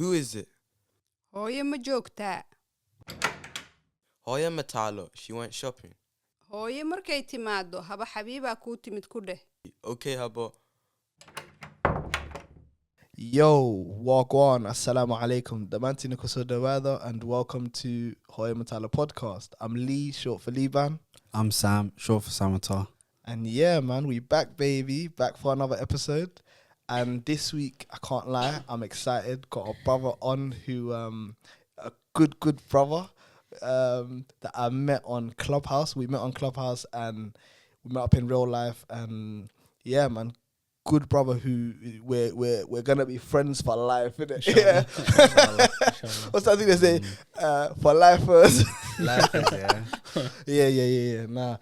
Who is it? Hooyo ma joogtaa? Hooyo Mataalo. She went shopping. Hooyo markay timaado haba xabiibaa kuu timid ku dheh. Okay, habo. Yo, walk on. Assalamu alaikum. Damanti Nikosodawada, and welcome to Hooyo Mataalo podcast. I'm Lee, short for Liban. I'm Sam, short for Samata. And yeah, man, we back, baby. Back for another episode. And this week, I can't lie, I'm excited. Got a brother on who, a good brother that I met on Clubhouse. We met on Clubhouse and we met up in real life. And yeah, man, good brother who we're gonna be friends for life, innit? Yeah. What's that thing they say? For life first. Life is, yeah. Yeah. Nah.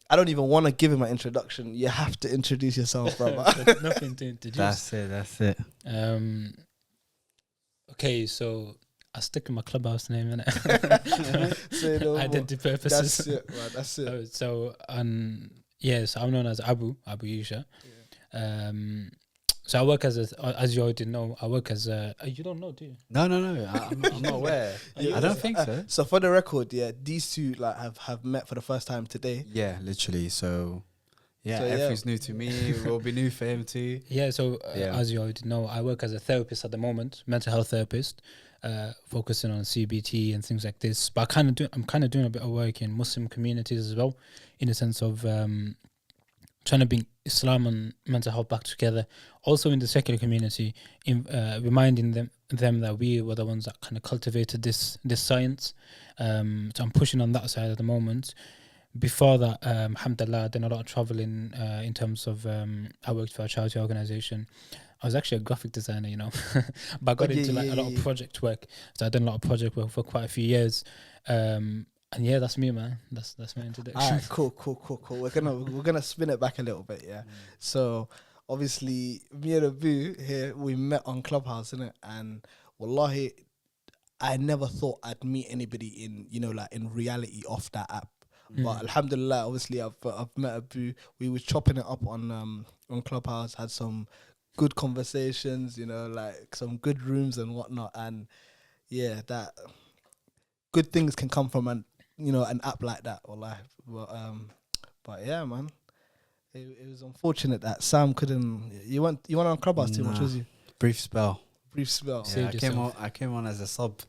I don't even want to give him an introduction. You have to introduce yourself, brother. Nothing to introduce. That's it. Okay, so I'll stick with my Clubhouse name, innit? Say no more. Identity purposes. That's it, man. That's it. So I'm known as Abu Yusha. So I work as you already know, I work as you don't know, do you? No. I'm not aware. I don't think so. So for the record, yeah, these two like have met for the first time today. Yeah, literally. So So, everything's new to me. It will be new for him too. Yeah, so as you already know, I work as a therapist at the moment, mental health therapist, focusing on CBT and things like this. But I'm kind of doing a bit of work in Muslim communities as well, in the sense of trying to bring Islam and mental health back together. Also in the secular community, reminding them that we were the ones that kind of cultivated this science. So I'm pushing on that side at the moment. Before that, alhamdulillah, I've done a lot of traveling in terms of I worked for a charity organization. I was actually a graphic designer, you know, but I got into a lot of project work. So I've done a lot of project work for quite a few years. And yeah, that's me, man. That's my introduction. All right, cool. We're gonna spin it back a little bit, yeah. So obviously, me and Abu here, we met on Clubhouse, innit? And wallahi, I never thought I'd meet anybody in reality off that app. But alhamdulillah, obviously, I've met Abu. We was chopping it up on Clubhouse, had some good conversations, like some good rooms and whatnot. And yeah, that good things can come from an app like that, wallahi. But yeah, man, it was unfortunate that Sam couldn't. You went on Clubhouse too much, was you? Brief spell. Yeah, I came on as a sub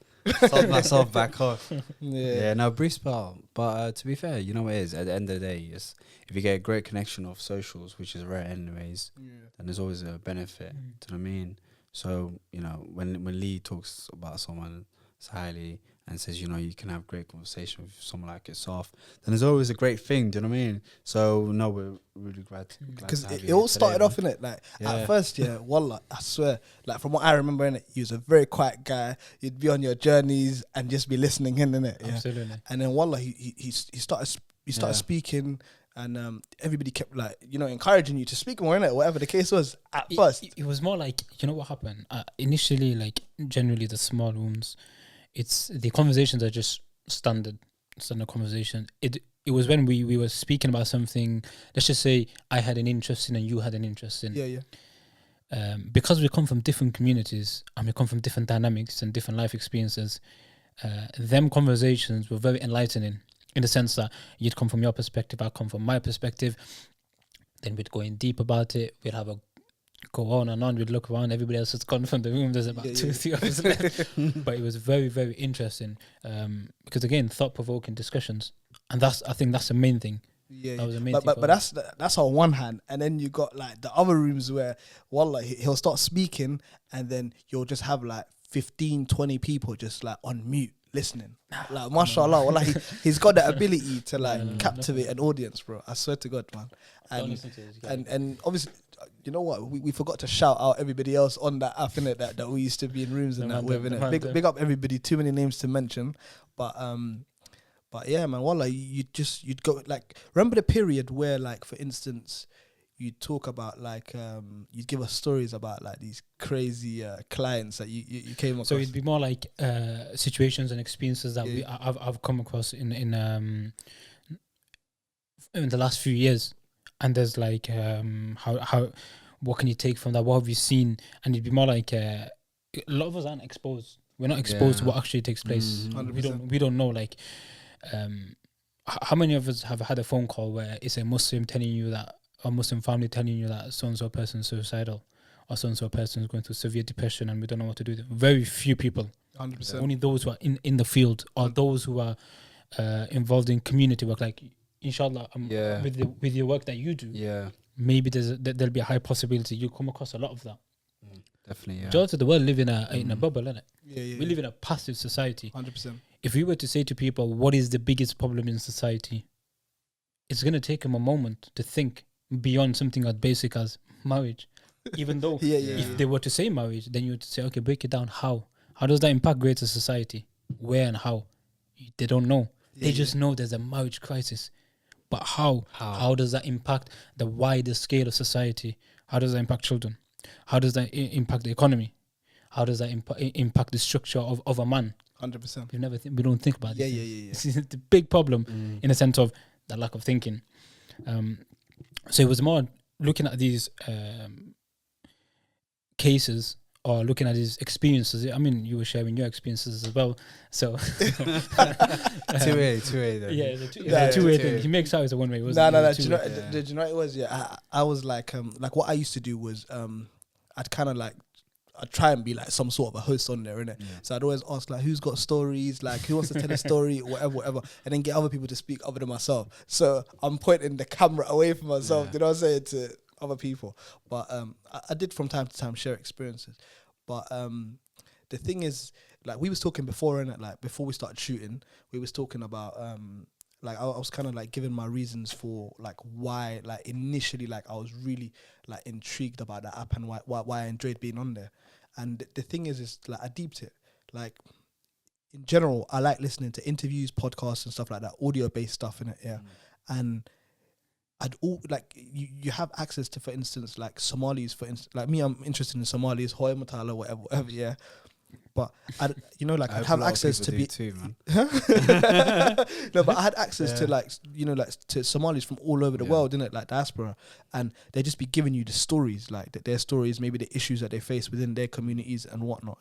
myself back off. Yeah, no, brief spell. But to be fair, you know what it is, at the end of the day, is if you get a great connection of socials, which is rare anyways, then there's always a benefit. Do you know what I mean? So, when Lee talks about someone highly and says, you can have great conversation with someone like yourself, then there's always a great thing. Do you know what I mean? So no, we're really glad because it all started off in it. Like at first, wallah, I swear, like from what I remember in it, you was a very quiet guy. You'd be on your journeys and just be listening in it. Yeah? Absolutely. And then wallah, he started speaking. And everybody kept encouraging you to speak more in it, whatever the case was. At first, it was more like, what happened initially. Like generally, the small rooms, it's the conversations are just standard conversation. It was when we were speaking about something. Let's just say I had an interest in and you had an interest in. Yeah. Because we come from different communities and we come from different dynamics and different life experiences, them conversations were very enlightening. In the sense that you'd come from your perspective, I'd come from my perspective. Then we'd go in deep about it. We'd have a go on and on. We'd look around. Everybody else has gone from the room. There's about 2-3 of us left. But it was very, very interesting because again, thought-provoking discussions, and I think that's the main thing. Yeah, that was the main thing. But that's on one hand, and then you got like the other rooms where wallah, he'll start speaking, and then you'll just have like 15, 20 people just like on mute. Listening, like mashallah, well, he's got that ability to captivate an audience, bro. I swear to God, man. And obviously, you know what? We forgot to shout out everybody else on that app, innit, that we used to be in rooms and that with, innit. Big up everybody. Too many names to mention, but yeah, man. Wallah, you'd go like remember the period where like for instance. You'd talk about you'd give us stories about like these crazy clients that you came across. So it'd be more like situations and experiences that I've come across in the last few years, and there's like how what can you take from that? What have you seen? And it'd be more like a lot of us aren't exposed. We're not exposed to what actually takes place. We don't know, like, how many of us have had a phone call where it's a Muslim telling you that, a Muslim family telling you that so and so person is suicidal, or so and so person is going through severe depression and we don't know what to do. Very few people. 100%. Only those who are in the field, or those who are involved in community work. Like, inshallah, with your work that you do, maybe there'll be a high possibility you come across a lot of that. Definitely, Majority of the world live in a bubble, innit? Yeah. We live in a passive society. 100%. If we were to say to people, what is the biggest problem in society? It's going to take them a moment to think beyond something as basic as marriage. Even though if they were to say marriage, then you would say, okay, break it down. How does that impact greater society? Where and how? They don't know. They just know there's a marriage crisis. But how? How does that impact the wider scale of society? How does that impact children? How does that impact the economy? How does that impact the structure of a man? 100%. We don't think about this. This is the big problem in a sense of the lack of thinking. So it was more looking at these cases, or looking at his experiences. I mean, you were sharing your experiences as well. So two-way then. Yeah, it's a two-way thing. He makes out it's a one-way. No. Do you know what it was? Yeah, I was like what I used to do was I'd kind of like, I'd try and be like some sort of a host on there, innit? So I'd always ask like, who's got stories? Like, who wants to tell a story? whatever, and then get other people to speak other than myself. So I'm pointing the camera away from myself. You know what I'm saying, to other people. But I did from time to time share experiences. But the thing is, like, we was talking before, innit? Like, before we started shooting, we was talking about like, I was kind of like giving my reasons for like why, like, initially, like, I was really like intrigued about that app and why I enjoyed being on there. And the thing is like, I deeped it. Like, in general, I like listening to interviews, podcasts and stuff like that, audio based stuff, innit? And you have access to, for instance, like Somalis, for instance, like me, I'm interested in Somalis, Hooyo Mataalo, whatever, But I'd have access to be too, man. No, but I had access to like to Somalis from all over the world, innit? Like Diaspora, and they just be giving you the stories, like their stories, maybe the issues that they face within their communities and whatnot.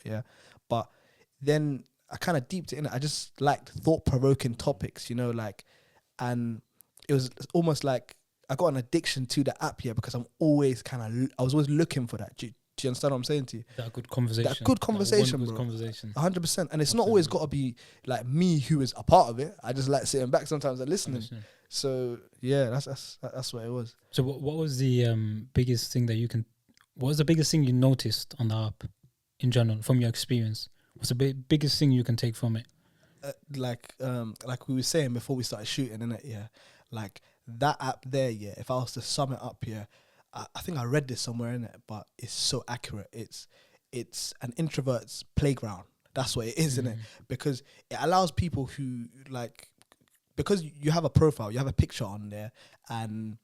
But then I kind of deeped it in. I just liked thought-provoking topics, like, and it was almost like I got an addiction to the app, because I was always looking for that. Do you understand what I'm saying to you? That good conversation. That good conversation, bro. 100%. And it's not always got to be like me who is a part of it. I just like sitting back sometimes and listening. So yeah, that's what it was. So what was the biggest thing what was the biggest thing you noticed on the app in general from your experience? What's the biggest thing you can take from it? Like we were saying before we started shooting, innit? Like that app there, if I was to sum it up, I think I read this somewhere in it, but it's so accurate. It's an introvert's playground. That's what it is, isn't it? Because it allows people who because you have a profile, you have a picture on there, and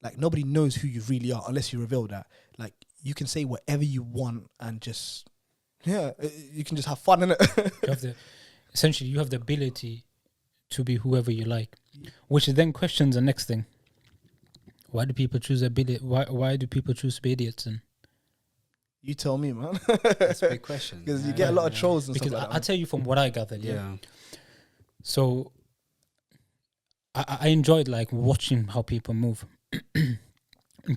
like nobody knows who you really are unless you reveal that. Like you can say whatever you want and just you can just have fun in it. Essentially, you have the ability to be whoever you like, which then questions the next thing. Why do people choose Why do people choose to be idiots? And you tell me, man. That's a big question. Because you get a lot of trolls and because stuff like I tell you from what I gathered. So I enjoyed like watching how people move, and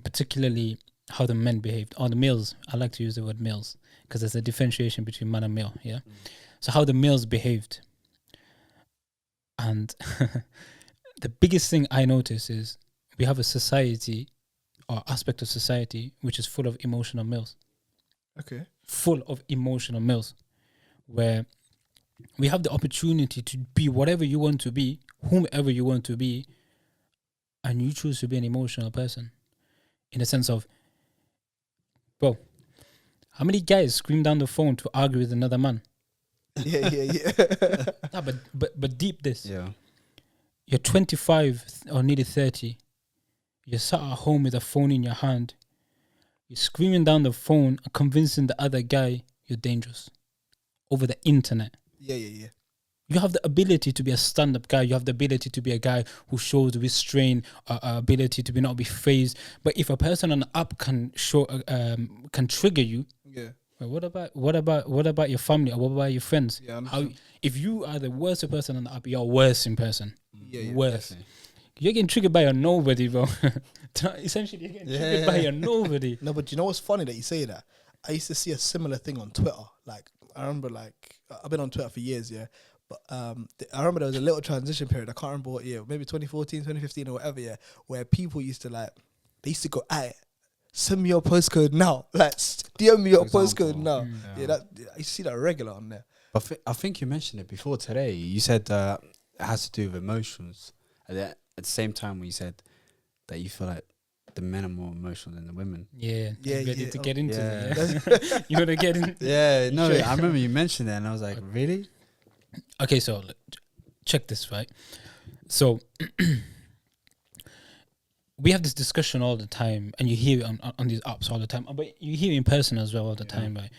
particularly how the men behaved, or the males. I like to use the word males because there's a differentiation between man and male. So how the males behaved, and the biggest thing I notice is we have a society or aspect of society which is full of emotional males. Okay. Full of emotional males, where we have the opportunity to be whatever you want to be, whomever you want to be, and you choose to be an emotional person. In the sense of, bro, how many guys scream down the phone to argue with another man? Yeah. Nah, but deep this. Yeah. You're 25 or nearly 30. You're sat at home with a phone in your hand. You're screaming down the phone and convincing the other guy you're dangerous over the internet. Yeah. You have the ability to be a stand-up guy. You have the ability to be a guy who shows restraint, ability to not be phased. But if a person on the app can trigger you, Wait, what about your family or what about your friends? Yeah, How if you are the worst person on the app, you're worse in person. Yeah, Worse. Definitely. You're getting triggered by a nobody, bro. Essentially, you're getting triggered by a nobody. No, but you know what's funny that you say that? I used to see a similar thing on Twitter. Like, I remember, like, I've been on Twitter for years, yeah. But I remember there was a little transition period. I can't remember what year, maybe 2014, 2015 or whatever, yeah, where people used to, like, they used to go, send me your postcode now. Like, DM me your For postcode example. now. Yeah, that I see that regular on there. But I think you mentioned it before today. You said it has to do with emotions. At the same time, we said that you feel like the men are more emotional than the women. Yeah, Yeah, ready yeah. to get into Yeah. it. Yeah. You know to get in. Yeah, no, Sure. I remember you mentioned that, and I was like, really? Okay, so check this, right? So we have this discussion all the time, and you hear it on these apps all the time, but you hear it in person as well all the time, right?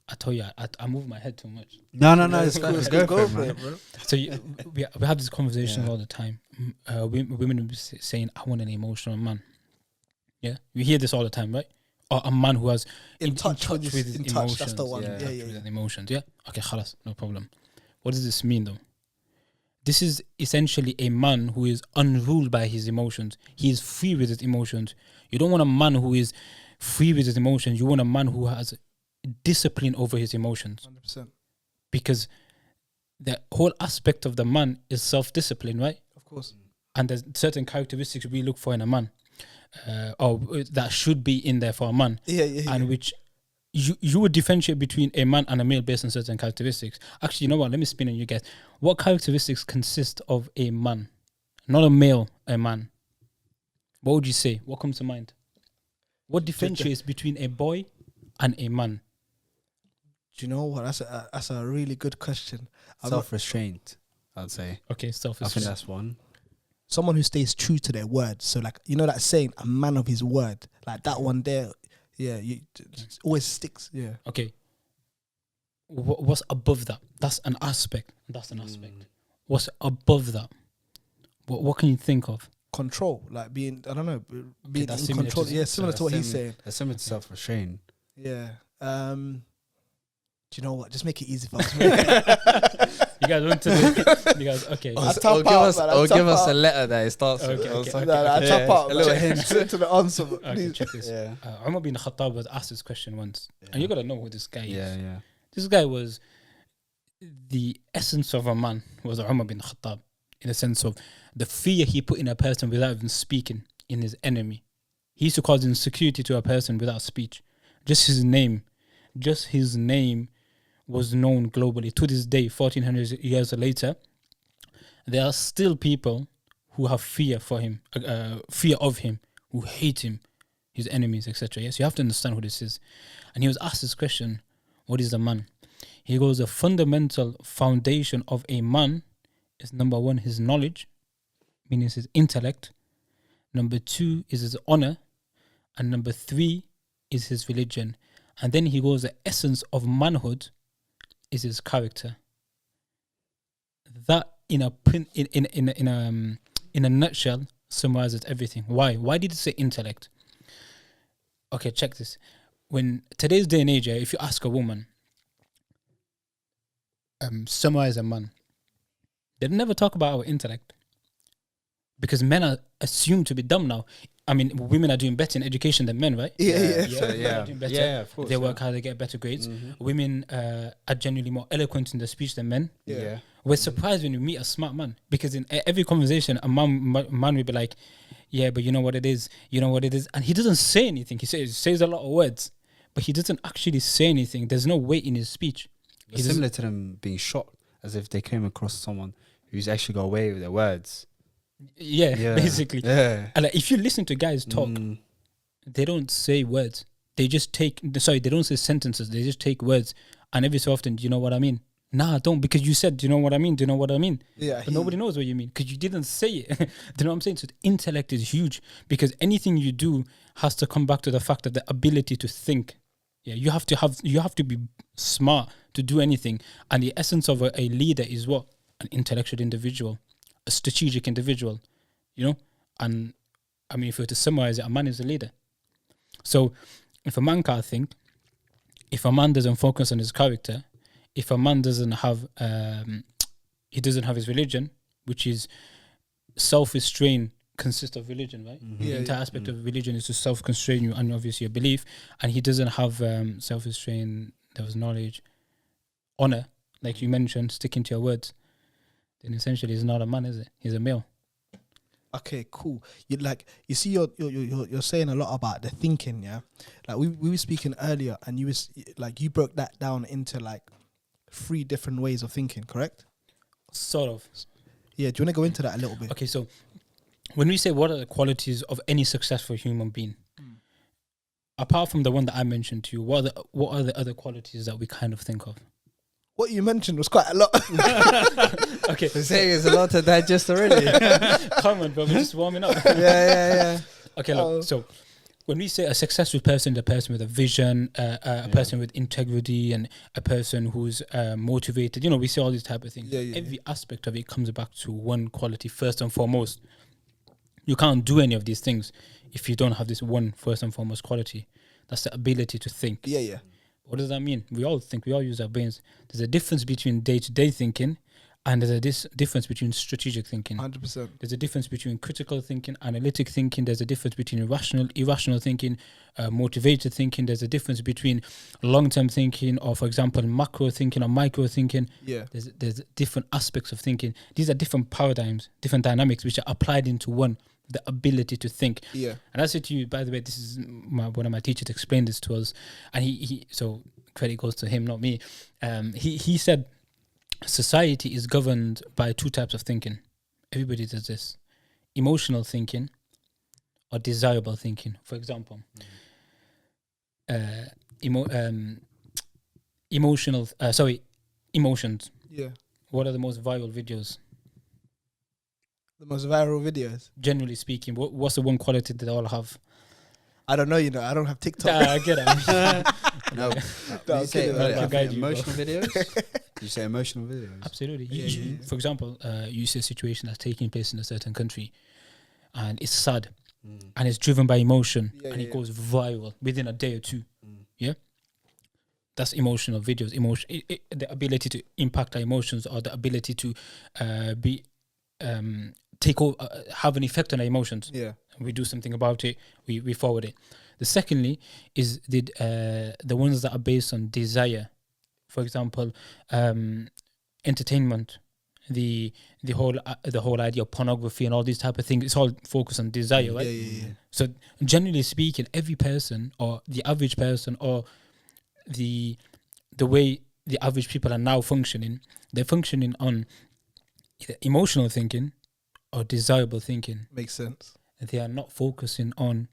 I tell you, I move my head too much. No, it's cool. Let's go Go for it, man. bro. So we have this conversation Yeah. all the time. Women will be saying, "I want an emotional man." Yeah, we hear this all the time, right? Or a man who has In touch with his his in touch, emotions. that's the one. Yeah. Yeah, yeah, With yeah. his emotions. Yeah. Okay, khalas, no problem. What does this mean, though? This is essentially a man who is unruled by his emotions. He is free with his emotions. You don't want a man who is free with his emotions. You want a man who has discipline over his emotions, 100%. because the whole aspect of the man is self-discipline, right? Of course. And there's certain characteristics we look for in a man, or that should be in there for a man, Yeah, yeah, yeah. and which you would differentiate between a man and a male based on certain characteristics. Actually, you know what? Let me spin on you guys. What characteristics consist of a man? Not a male, a man. What would you say? What comes to mind? What differentiates between a boy and a man? Do you know what? That's a really good question. I'm not- Self-restraint, I'd say. Okay, I think self-esteem. that's one. someone who stays true to their word. So, like, you know that saying, a man of his word. Like that one there. Yeah, it always sticks. Yeah. Okay. What's above that? That's an aspect. What's above that? What can you think of? Control, like being, I don't know, being that's in similar control. to- Yeah, similar to what he's saying. That's similar to self-restraint. Yeah. Do you know what? Just make it easy for us. You guys want to? You guys, okay. I tap out, man, I tap give us a out. letter that it starts Okay, with. okay, Also. okay. Nah, I tap out. A little man. hint. to the answer. Okay, please. check this. Yeah. Umar bin Khattab was asked this question once, and you gotta know who this guy is. Yeah. This guy was the essence of a man. Was Umar bin Khattab, in the sense of the fear he put in a person without even speaking in his enemy. He used to cause insecurity to a person without speech. Just his name was known globally. To this day, 1400 years later, there are still people who have fear for him, fear of him, who hate him, his enemies, etc. Yes, you have to understand who this is. And he was asked this question, what is a man? He goes, the fundamental foundation of a man is, number one, his knowledge, meaning his intellect. Number two is his honor. And number three is his religion. And then he goes, the essence of manhood is his character. That in a nutshell summarizes everything. Why? Why did it say intellect? Okay, check this. When today's day and age, if you ask a woman, summarize a man, they never talk about our intellect, because men are assumed to be dumb now. I mean, women are doing better in education than men, right? Yeah. Women are doing better. Yeah, of course. They work hard, they get better grades. Women are genuinely more eloquent in their speech than men. Yeah. We're surprised when we meet a smart man, because in every conversation, a man will be like, yeah, but you know what it is, and he doesn't say anything. He says a lot of words, but he doesn't actually say anything. There's no weight in his speech. It's similar to them being shocked, as if they came across someone who's actually got away with their words. Yeah, basically. Yeah. And like, if you listen to guys talk, they don't say words. They don't say sentences. They just take words. And every so often, do you know what I mean? Nah, don't, because you said, do you know what I mean? Do you know what I mean? Yeah. But nobody knows what you mean, because you didn't say it. Do you know what I'm saying? So the intellect is huge, because anything you do has to come back to the fact of the ability to think. Yeah, you have to be smart to do anything. And the essence of a leader is what? An intellectual individual, a strategic individual, you know? And I mean, if you were to summarize it, a man is a leader. So if a man can't think, if a man doesn't focus on his character, if a man doesn't have he doesn't have his religion, which is self-restraint consists of religion, right? The entire aspect of religion is to self-constrain you and obviously your belief, and he doesn't have self-restraint, there was knowledge, honor, like you mentioned, sticking to your words, then essentially he's not a man, is it? He's a male. Okay, cool. You see, you're saying a lot about the thinking, yeah. Like we were speaking earlier, and you broke that down into like 3 different ways of thinking, correct? Sort of. Yeah. Do you want to go into that a little bit? Okay, so when we say what are the qualities of any successful human being, apart from the one that I mentioned to you, what are the other qualities that we kind of think of? What you mentioned was quite a lot. Okay, They're saying there's a lot to digest already. come on, bro, we're just warming up. yeah. Okay, look, so when we say a successful person, a person with a vision, a person with integrity, and a person who's motivated, we say all these type of things. Every aspect of it comes back to one quality first and foremost. You can't do any of these things if you don't have this one first and foremost quality. That's the ability to think. Yeah. What does that mean? We all think, we all use our brains. There's a difference between day-to-day thinking, and there's a difference between strategic thinking. 100%. There's a difference between critical thinking, analytic thinking. There's a difference between irrational thinking, motivated thinking. There's a difference between long-term thinking, or for example, macro thinking or micro thinking. Yeah. There's different aspects of thinking. These are different paradigms, different dynamics, which are applied into one, the ability to think. Yeah. And I said to you, by the way, this is one of my teachers explained this to us, and he so credit goes to him, not me. He said society is governed by 2 types of thinking. Everybody does this: emotional thinking or desirable thinking. For example, emotions. Yeah. What are the most viral videos? The most viral videos. Generally speaking, what's the one quality that they all have? I don't know. I don't have TikTok. I get it. No. No, You say I'll guide you, emotional videos? You say emotional videos? Absolutely. Yeah. For example, you see a situation that's taking place in a certain country, and it's sad, and it's driven by emotion, and it goes viral within a day or 2. Yeah, that's emotional videos. The ability to impact our emotions, or the ability to take over, have an effect on our emotions. Yeah. We do something about it. We forward it. The secondly is the ones that are based on desire. For example, entertainment, the whole idea of pornography and all these type of things. It's all focused on desire, right? Yeah. So generally speaking, every person, or the average person, or the way the average people are now functioning, they're functioning on either emotional thinking or desirable thinking. Makes sense. They are not focusing on,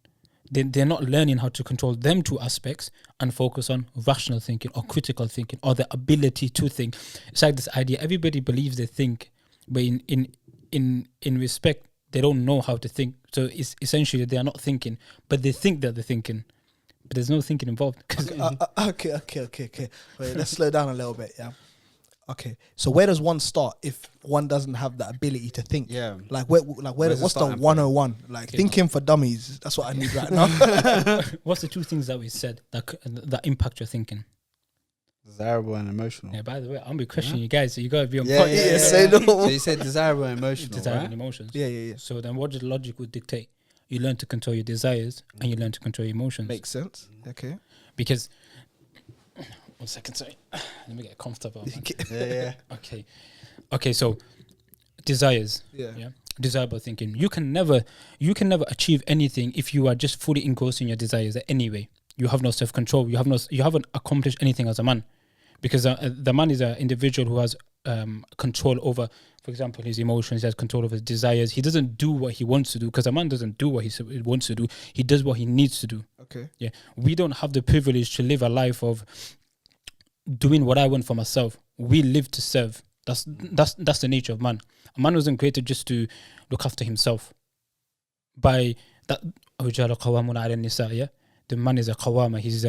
they're not learning how to control them 2 aspects and focus on rational thinking or critical thinking or the ability to think. It's like this idea, everybody believes they think, but in respect, they don't know how to think. So it's essentially they are not thinking, but they think that they're thinking, but there's no thinking involved. Okay. Wait, let's slow down a little bit, yeah? Okay, so where does one start if one doesn't have the ability to think? Yeah. What's the starting point? 101? Thinking for dummies. That's what I need right now. What's the 2 things that we said that impact your thinking? Desirable and emotional. Yeah, by the way, I'm be questioning you guys, so you gotta be on point. yeah. Say no. So you said desirable and emotional, Desire right? and emotions. Yeah. So then what the logic would dictate? You learn to control your desires and you learn to control your emotions. Makes sense. Okay. Because 1 second, sorry. Let me get comfortable. Man. Yeah. Okay, so desires. Yeah. Desirable thinking. You can never achieve anything if you are just fully engrossed in your desires anyway. You have no self-control. You haven't accomplished anything as a man. Because the man is an individual who has control over, for example, his emotions. He has control over his desires. He doesn't do what he wants to do, because a man doesn't do what he wants to do. He does what he needs to do. Okay. Yeah. We don't have the privilege to live a life of doing what I want for myself. We live to serve. That's the nature of man. A man wasn't created just to look after himself. By that, yeah. The man is a qawama. He's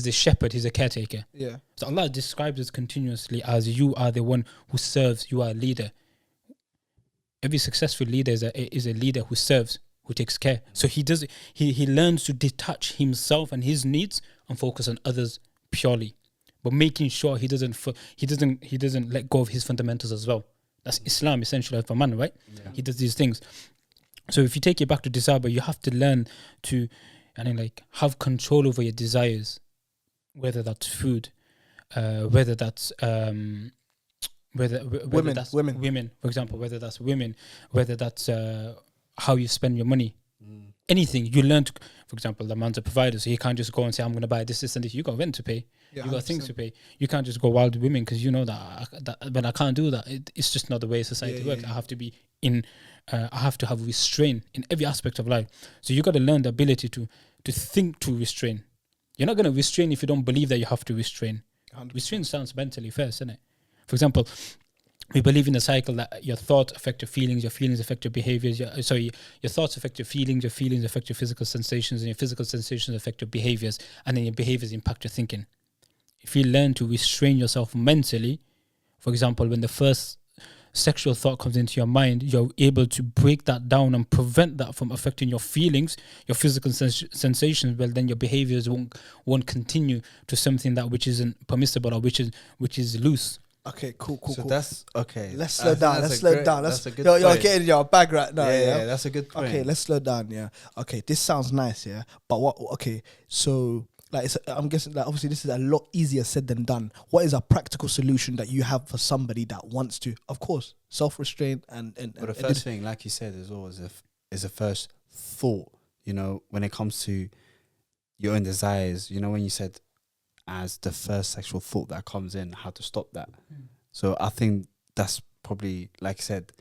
the shepherd. He's a caretaker. Yeah. So Allah describes us continuously as you are the one who serves. You are a leader. Every successful leader is a leader who serves. who takes care. So he learns to detach himself and his needs and focus on others purely, but making sure he doesn't let go of his fundamentals as well. That's Islam essentially for man, right? Yeah. He does these things. So if you take it back to desire, you have to learn to, have control over your desires, whether that's food, whether that's women, for example, whether that's women, whether that's how you spend your money. Anything you learn to, for example, the man's a provider, so you can't just go and say, I'm going to buy this and this. You got rent to pay. Yeah, You got 100%. things to pay. You can't just go wild with women because you know but I can't do that. It's just not the way society works. I have to be I have to have restraint in every aspect of life. So you got to learn the ability to think to restrain. You're not going to restrain if you don't believe that you have to restrain. 100%. Restraint sounds mentally first, isn't it? For example, we believe in the cycle that your thoughts affect your feelings affect your behaviors. Your thoughts affect your feelings affect your physical sensations, and your physical sensations affect your behaviors, and then your behaviors impact your thinking. If you learn to restrain yourself mentally, for example, when the first sexual thought comes into your mind, you're able to break that down and prevent that from affecting your feelings, your physical sensations. Well, then your behaviors won't continue to something which isn't permissible or which is loose. Okay, cool. So that's okay. Let's slow down. That's a good You're point. getting your bag right now. Yeah, that's a good point. Okay, let's slow down. Yeah. Okay, this sounds nice. Yeah, but what? Okay, so I'm guessing that obviously this is a lot easier said than done. What is a practical solution that you have for somebody that wants to, of course, self-restraint and But the first thing, like you said, is always is a first thought. You know, when it comes to your own desires. You know, when you said as the first sexual thought that comes in, how to stop that. So I think that's probably, like I said,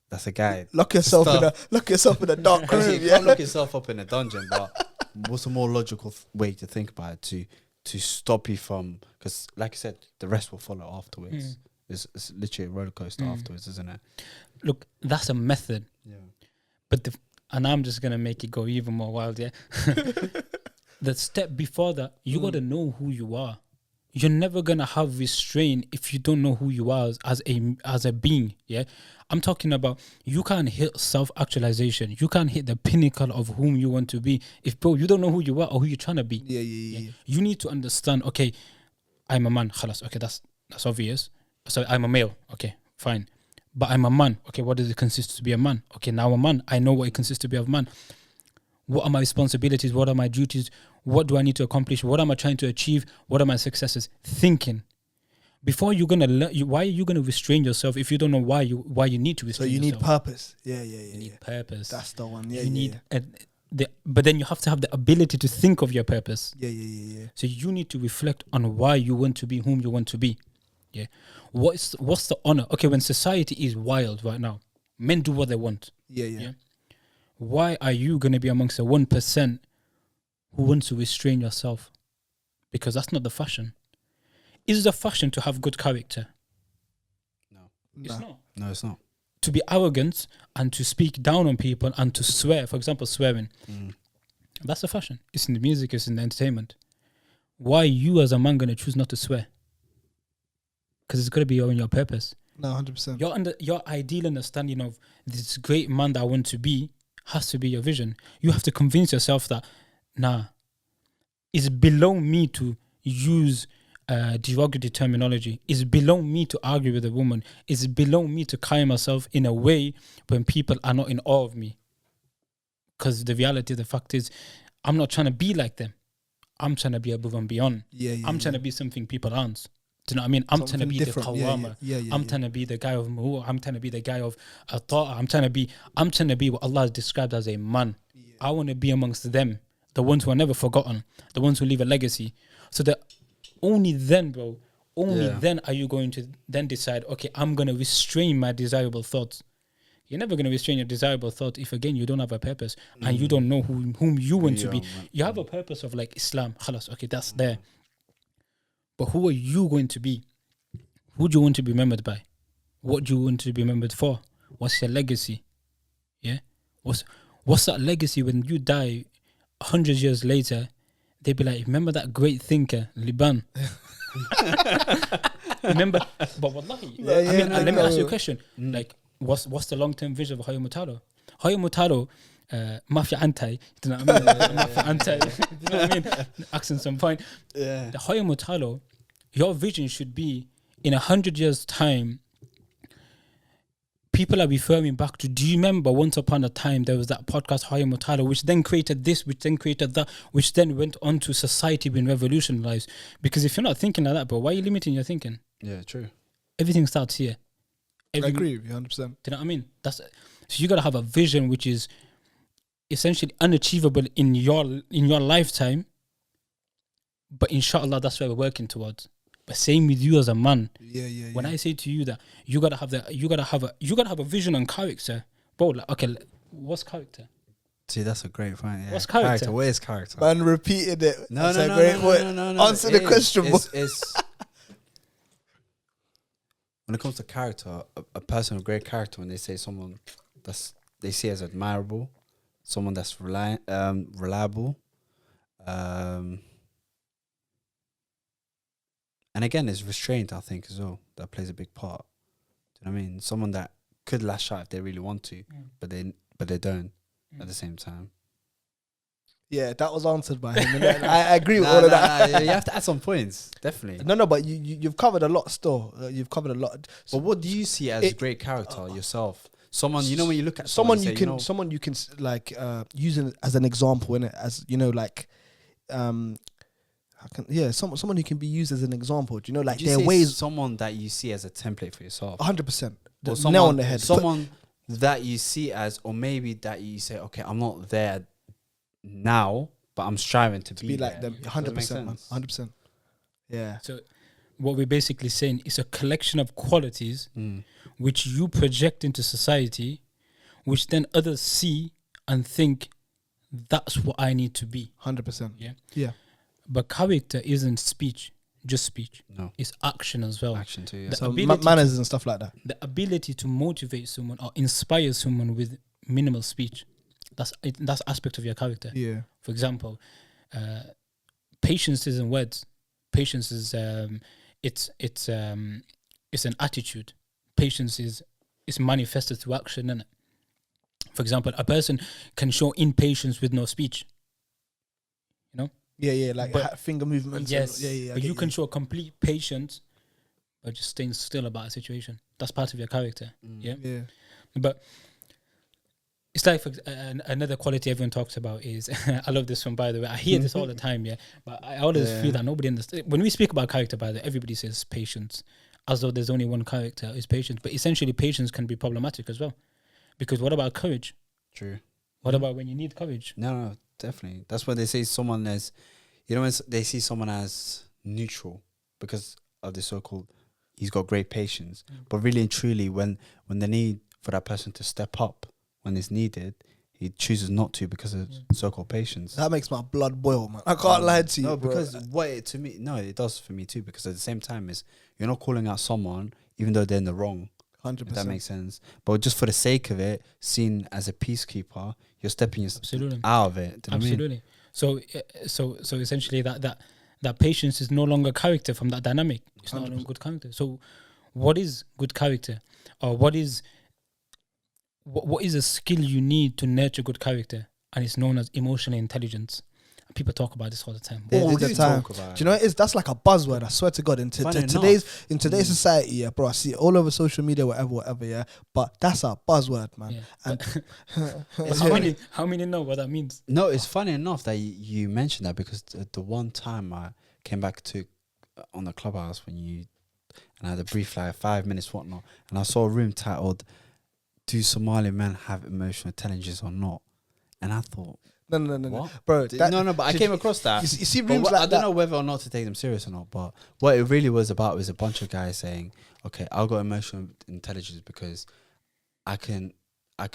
that's a guide. Lock yourself in a dark room. You can't lock yourself up in a dungeon, but what's a more logical way to think about it to stop you from, because like I said, the rest will follow afterwards. It's literally a roller coaster afterwards, isn't it? Look, that's a method. Yeah. But and I'm just gonna make it go even more wild, yeah. The step before that, you gotta know who you are. You're never gonna have restraint if you don't know who you are as a being. Yeah, I'm talking about you can't hit self-actualization. You can't hit the pinnacle of whom you want to be if, bro, you don't know who you are or who you're trying to be. Yeah. You need to understand. Okay, I'm a man. Khalas. Okay, that's obvious. So I'm a male. Okay, fine. But I'm a man. Okay, what does it consist to be a man? Okay, now I'm a man. I know what it consists to be a man. What are my responsibilities? What are my duties? What do I need to accomplish? What am I trying to achieve? What are my successes? Thinking. Before you're gonna why are you gonna restrain yourself if you don't know why you need to restrain yourself? So you need purpose. Yeah. You need purpose. That's the one. Yeah, you need but then you have to have the ability to think of your purpose. Yeah. So you need to reflect on why you want to be whom you want to be. Yeah. What's the honor? Okay, when society is wild right now, men do what they want. Yeah. Why are you going to be amongst the 1% who wants to restrain yourself? Because that's not the fashion. Is the fashion to have good character? No. It's not. No, it's not. To be arrogant and to speak down on people and to swear, for example, swearing. That's the fashion. It's in the music, it's in the entertainment. Why are you as a man going to choose not to swear? Because it's got to be on your purpose. No, 100%. Your ideal understanding of this great man that I want to be has to be your vision. You have to convince yourself that, it's below me to use derogatory terminology. It's below me to argue with a woman. It's below me to carry myself in a way when people are not in awe of me. Because the reality, the fact is, I'm not trying to be like them. I'm trying to be above and beyond. I'm trying to be something people aren't. Do you know what I mean? I'm trying to be different. The Qawwama. I'm trying to be the guy of Mu'u. I'm trying to be the guy of Ata'a. I'm trying to be what Allah has described as a man. I want to be amongst them, the ones who are never forgotten, the ones who leave a legacy. So that only then, bro, then are you going to then decide, okay, I'm going to restrain my desirable thoughts. You're never going to restrain your desirable thought if, again, you don't have a purpose and you don't know whom you want to be. Man. You have a purpose of like Islam. Khalas, okay, that's there. But who are you going to be? Who do you want to be remembered by? What do you want to be remembered for? What's your legacy? Yeah? What's that legacy when you die 100 years later? They'd be like, remember that great thinker, Liban? Remember? But wallahi, let me ask you a question. Like, what's the long-term vision of Hooyo Mataalo? Hooyo Mataalo mafia anti. You know what I mean? Mafia anti. You know what I mean? Accent some point. Yeah. The Hooyo Mataalo, your vision should be in 100 years' time. People are referring back to, do you remember once upon a time there was that podcast Hooyo Mataalo, which then created this, which then created that, which then went on to society being revolutionized? Because if you're not thinking like that, bro, why are you limiting your thinking? Yeah, true. Everything starts here. I agree with you 100%. Do you know what I mean? So you gotta have a vision which is essentially unachievable in your lifetime, but inshallah that's where we're working towards. But same with you as a man. Yeah. When I say to you that you gotta have a vision and character, bro. Like, okay, what's character? See, that's a great point. Yeah. What's character? Where is character? Man repeated it. No, That's no, a no, great no, point. no, no, no, Answer it the is. question, bro. It's when it comes to character, a person of great character, when they say someone they see as admirable, someone that's reliable, and again, it's restraint, I think, as well, that plays a big part. Do you know what I mean? Someone that could lash out if they really want to, but they don't at the same time. Yeah, that was answered by him. And I agree with all of that. Nah, you have to add some points, definitely. No, but you've covered a lot still. You've covered a lot. But what do you see as great character yourself? Someone, you know, when you look at someone you you say, can, someone you can like use it as an example, innit? As you know, like someone who can be used as an example. Do you know, like Would you their say ways. someone that you see as a template for yourself. 100%. Or Nail on the head. Someone that you see as, or maybe that you say, okay, I'm not there now, but I'm striving to be like there. them. 100%, man. 100%. Yeah. So what we're basically saying is a collection of qualities which you project into society, which then others see and think that's what I need to be. 100%. Yeah. But character isn't speech, just speech. No. It's action as well. Action too, yeah. The So ability manners and stuff like that. The ability to motivate someone or inspire someone with minimal speech. That's aspect of your character. Yeah. For example, patience isn't words. Patience is it's an attitude. Patience is manifested through action, isn't it? For example, a person can show impatience with no speech. You know? Yeah, like But- finger movements. Yes. Yeah. I But get you can show complete patience by just staying still about a situation. That's part of your character. Yeah. Yeah. But it's like another quality everyone talks about is I love this one, by the way. I hear this all the time, yeah. But I always feel that nobody understands. When we speak about character, by the way, everybody says patience, as though there's only one character is patience. But essentially, patience can be problematic as well. Because what about courage? True. What about when you need courage? No, definitely. That's why they say someone as, you know, when they see someone as neutral because of the so-called, he's got great patience. But really and truly, when the need for that person to step up when it's needed, he chooses not to because of so-called patience. That makes my blood boil, man. I can't lie to you. No, bro. because it does for me too. Because at the same time, is you're not calling out someone even though they're in the wrong. 100%. If that makes sense. But just for the sake of it, seen as a peacekeeper, you're stepping Absolutely. out of it. Do you know what I mean? Absolutely. So essentially, that patience is no longer character from that dynamic. It's no longer good character. So, what is good character, or what is a skill you need to nurture good character? And it's known as emotional intelligence. People talk about this all the time. Yeah, we the do time. talk about Do you know what it is? That's like a buzzword. I swear to God. In Funny today's society, yeah, bro. I see it all over social media, whatever, yeah. But that's a buzzword, man. Yeah. And How many know what that means? No, it's funny enough that you mentioned that because the one time I came back to on the Clubhouse and I had a brief like 5 minutes whatnot, and I saw a room titled "Do Somali men have emotional intelligence or not?" And I thought, no, what? bro. But I came across that. You see But rooms I like don't that. know whether or not to take them serious or not, but what it really was about was a bunch of guys saying, okay, I've got emotional intelligence because I can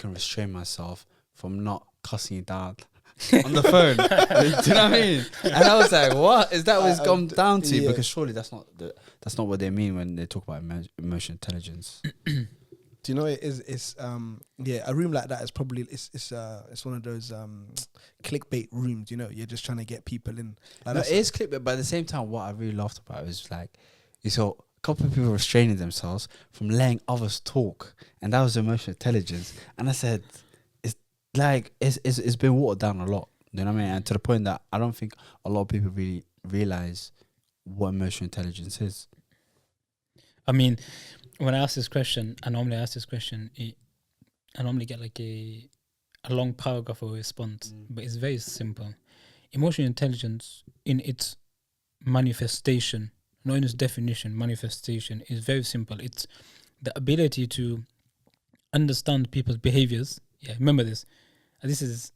restrain myself from not cussing you down on the phone. Do you know what I mean? And I was like, what is that what it's gone down to? yeah. Because surely that's not what they mean when they talk about emotional intelligence. Do you know what it is? It's a room like that is probably it's one of those clickbait rooms. You know, you're just trying to get people in. Like No, it is clickbait, but at the same time, what I really laughed about was like, you saw a couple of people restraining themselves from letting others talk, and that was emotional intelligence. And I said, like it's been watered down a lot. You know what I mean? And to the point that I don't think a lot of people really realize what emotional intelligence is. I mean, when I ask this question, I normally I normally get like a long paragraph of a response, but it's very simple. Emotional intelligence in its manifestation, not in its definition, manifestation is very simple. It's the ability to understand people's behaviors. Yeah, remember this. This is,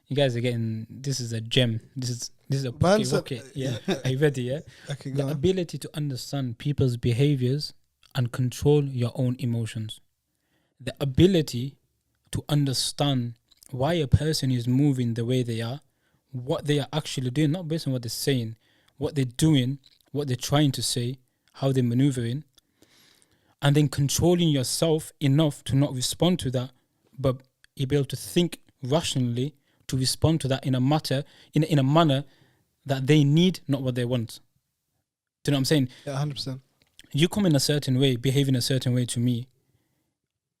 you guys are getting, this is a gem. This is a pocket rocket. Yeah, are you ready? Yeah. Okay, The go on. ability to understand people's behaviors and control your own emotions. The ability to understand why a person is moving the way they are, what they are actually doing, not based on what they're saying, what they're doing, what they're trying to say, how they're maneuvering, and then controlling yourself enough to not respond to that, but be able to think rationally to respond to that in a manner that they need, not what they want. Do you know what I'm saying? Yeah, 100%. You come in a certain way, behave in a certain way to me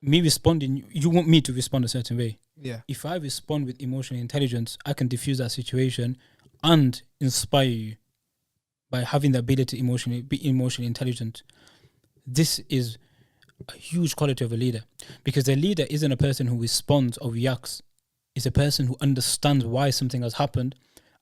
responding, you want me to respond a certain way. Yeah. If I respond with emotional intelligence, I can diffuse that situation and inspire you by having the ability to be emotionally intelligent. This is a huge quality of a leader, because the leader isn't a person who responds or reacts. It's a person who understands why something has happened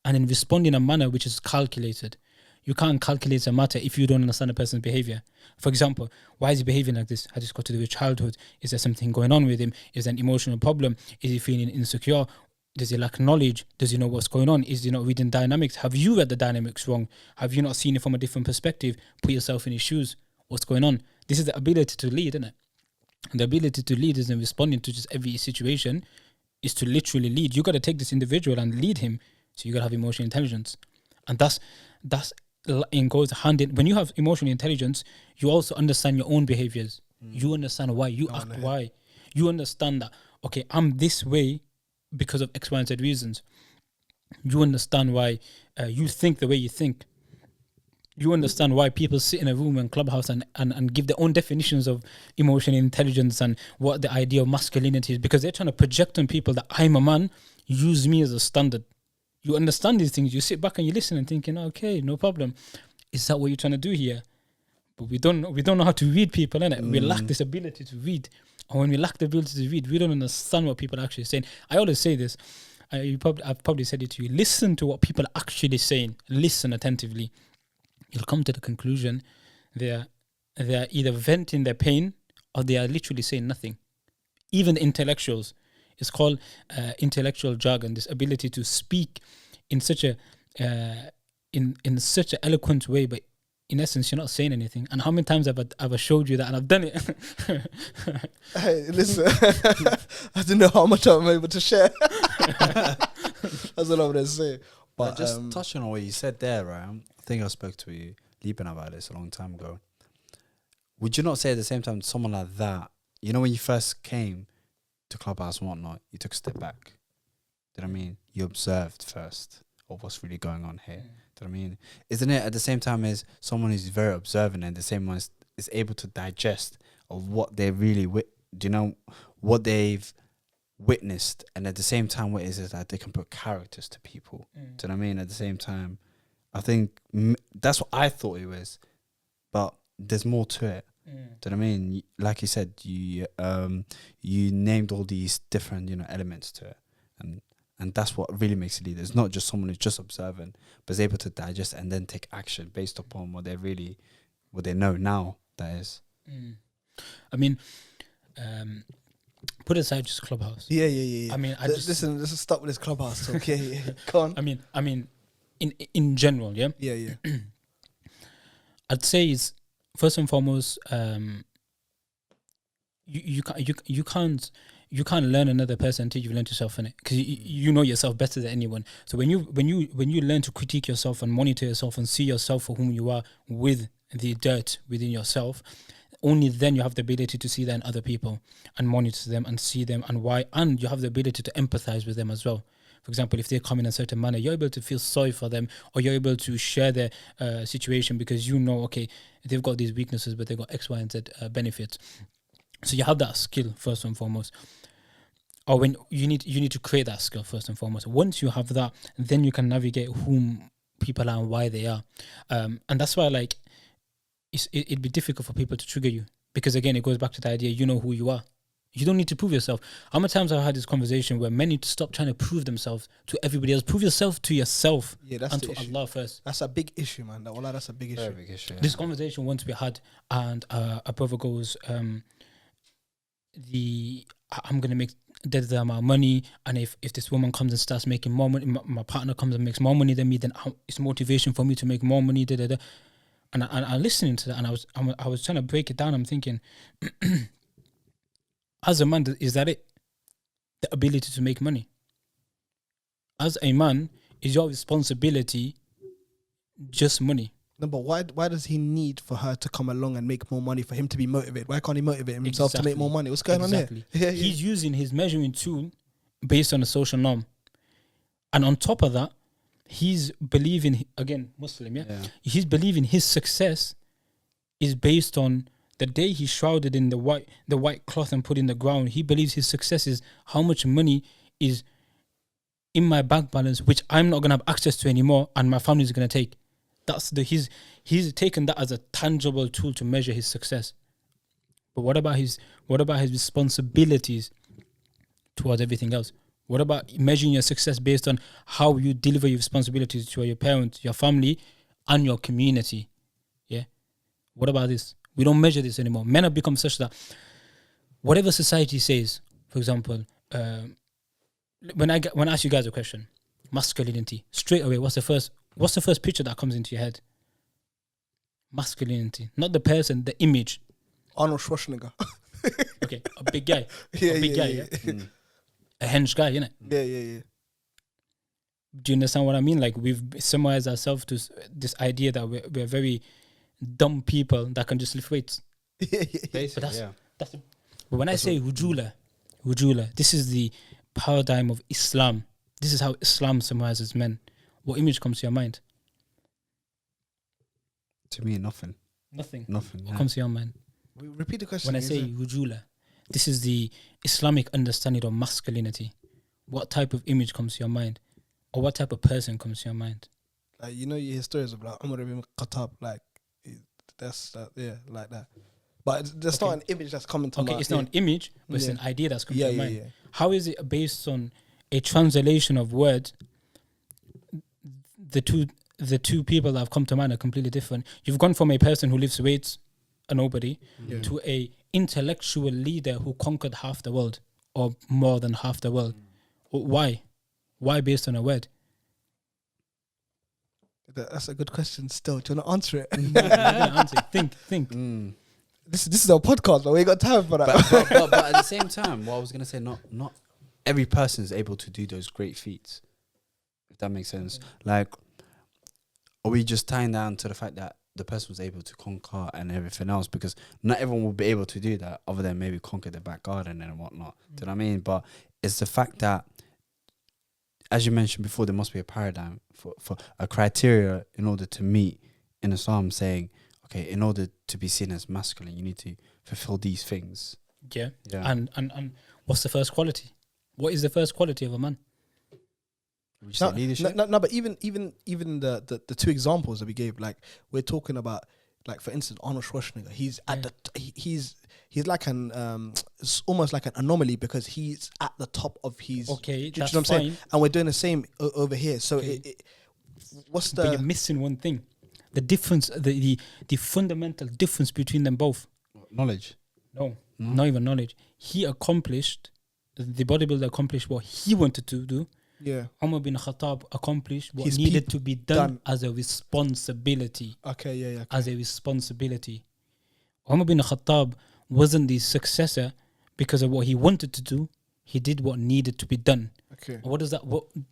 and then respond in a manner which is calculated. You can't calculate a matter if you don't understand a person's behavior. For example, why is he behaving like this? Has this got to do with childhood? Is there something going on with him? Is there an emotional problem? Is he feeling insecure? Does he lack knowledge? Does he know what's going on? Is he not reading dynamics? Have you read the dynamics wrong? Have you not seen it from a different perspective? Put yourself in his shoes. What's going on? This is the ability to lead, isn't it? And the ability to lead isn't responding to just every situation. Is to literally lead. You got to take this individual and lead him. So you got to have emotional intelligence, and that's it goes hand in. When you have emotional intelligence, you also understand your own behaviors. You understand why you act. Why you understand that? Okay, I'm this way because of X, Y, and Z reasons. You understand why you think the way you think. You understand why people sit in a room in Clubhouse and give their own definitions of emotional intelligence and what the idea of masculinity is, because they're trying to project on people that I'm a man, use me as a standard. You understand these things, you sit back and you listen and thinking, okay, no problem. Is that what you're trying to do here? But we don't know how to read people, innit? We lack this ability to read. And when we lack the ability to read, we don't understand what people are actually saying. I always say this, I've probably said it to you, listen to what people are actually saying. Listen attentively. You'll come to the conclusion they're either venting their pain or they are literally saying nothing. Even intellectuals, it's called intellectual jargon. This ability to speak in such a in such an eloquent way, but in essence, you're not saying anything. And how many times have I showed you that, and I've done it? Hey, listen, I don't know how much I'm able to share. That's what I'm going to say. But just touching on what you said there, right? I think I spoke to you, Lieben, about this a long time ago. Would you not say at the same time, someone like that, you know, when you first came to Clubhouse and whatnot, you took a step back? Do you know what I mean? You observed first of what's really going on here. Do you know what I mean? Isn't it at the same time as someone who's very observant and the same one is able to digest of what they really, what they've witnessed, and at the same time, what is that they can put characters to people? Do you know what I mean? At the same time, I think that's what I thought it was, but there's more to it. Do you know what I mean? Like you said, you named all these different elements to it, and that's what really makes it leader. It's not just someone who's just observant, but is able to digest and then take action based upon what they know now. That is. I mean, put aside just Clubhouse. Yeah. I mean, listen, let's stop with this Clubhouse, okay? Yeah. Go on. I mean, in general, yeah. Yeah. I'd say it's first and foremost, you can't learn another person until you've learned yourself in it, because you know yourself better than anyone. So when you learn to critique yourself and monitor yourself and see yourself for whom you are with the dirt within yourself, only then you have the ability to see that in other people and monitor them and see them and why, and you have the ability to empathize with them as well. For example, if they come in a certain manner, you're able to feel sorry for them, or you're able to share their situation because you know, okay, they've got these weaknesses, but they've got X, Y, and Z benefits. So you have that skill first and foremost. or when you need to create that skill first and foremost. Once you have that, then you can navigate whom people are and why they are, and that's why like it'd be difficult for people to trigger you, because again it goes back to the idea you know who you are. You don't need to prove yourself. How many times I've had this conversation where men need to stop trying to prove themselves to everybody else. Prove yourself to yourself. Yeah, that's and the to issue. Allah first. That's a big issue, man. That's a big issue. Very big issue. This conversation once we had, and a brother goes, I'm gonna make that amount of money, and if this woman comes and starts making more money, my partner comes and makes more money than me, then it's motivation for me to make more money. And I'm listening to that, and I was trying to break it down. I'm thinking, as a man, is that it? The ability to make money. As a man, is your responsibility just money? No, but why does he need for her to come along and make more money for him to be motivated? Why can't he motivate himself to make more money? What's going on here? Yeah, He's using his measuring tool based on a social norm. And on top of that, he's believing, again, Muslim, yeah? He's believing his success is based on the day he's shrouded in the white cloth and put in the ground. He believes his success is how much money is in my bank balance, which I'm not going to have access to anymore, and my family's going to take. He's taken that as a tangible tool to measure his success. But what about his responsibilities towards everything else? What about measuring your success based on how you deliver your responsibilities to your parents, your family, and your community? Yeah. What about this? We don't measure this anymore. Men have become such that whatever society says, for example, when I ask you guys a question, masculinity, straight away, what's the first picture that comes into your head? Masculinity, not the person, the image. Arnold Schwarzenegger. Okay, a big guy. Yeah. A hench guy, innit? Yeah. Do you understand what I mean? Like, we've summarized ourselves to this idea that we're very dumb people that can just lift weights. Basically, But when I say hujula, this is the paradigm of Islam. This is how Islam summarizes men. What image comes to your mind? To me, nothing. Nothing. What comes to your mind? Repeat the question. When I say hujula, this is the Islamic understanding of masculinity. What type of image comes to your mind? Or what type of person comes to your mind? Like, you hear stories of like Umar ibn Khattab, like that's like that. But that's not an image that's coming to mind. Okay, it's not an image, but it's an idea that's coming to your mind. Yeah. How is it based on a translation of words? The two people that have come to mind are completely different. You've gone from a person who lifts weights, a nobody, to a intellectual leader who conquered half the world or more than half the world. Why? Why based on a word? That's a good question. Still, do you want to answer it? I'm gonna answer it. Think. This is our podcast, but we ain't got time for that. But at the same time, what I was gonna say, not every person is able to do those great feats. If that makes sense. Like, are we just tying down to the fact that the person was able to conquer and everything else? Because not everyone will be able to do that, other than maybe conquer their back garden and whatnot. Do you know what I mean? But it's the fact that, as you mentioned before, there must be a paradigm for a criteria in order to meet in Islam, saying, okay, in order to be seen as masculine, you need to fulfill these things. Yeah. And what's the first quality? What is the first quality of a man? Leadership? No, but even the two examples that we gave, like, we're talking about, like, for instance, Arnold Schwarzenegger. He's at he's like it's almost like an anomaly because he's at the top of his. Okay, do you that's know what I'm saying? fine. And we're doing the same over here. So what's But you're the missing one thing. The difference, the fundamental difference between them both. Knowledge. No, not even knowledge. He accomplished, the bodybuilder accomplished what he wanted to do. yeah? Umar bin Khattab accomplished what His needed peop- to be done done. as a responsibility. Okay, yeah. Okay. As a responsibility. Umar bin Khattab wasn't the successor because of what he wanted to do. He did what needed to be done. Okay. What is that?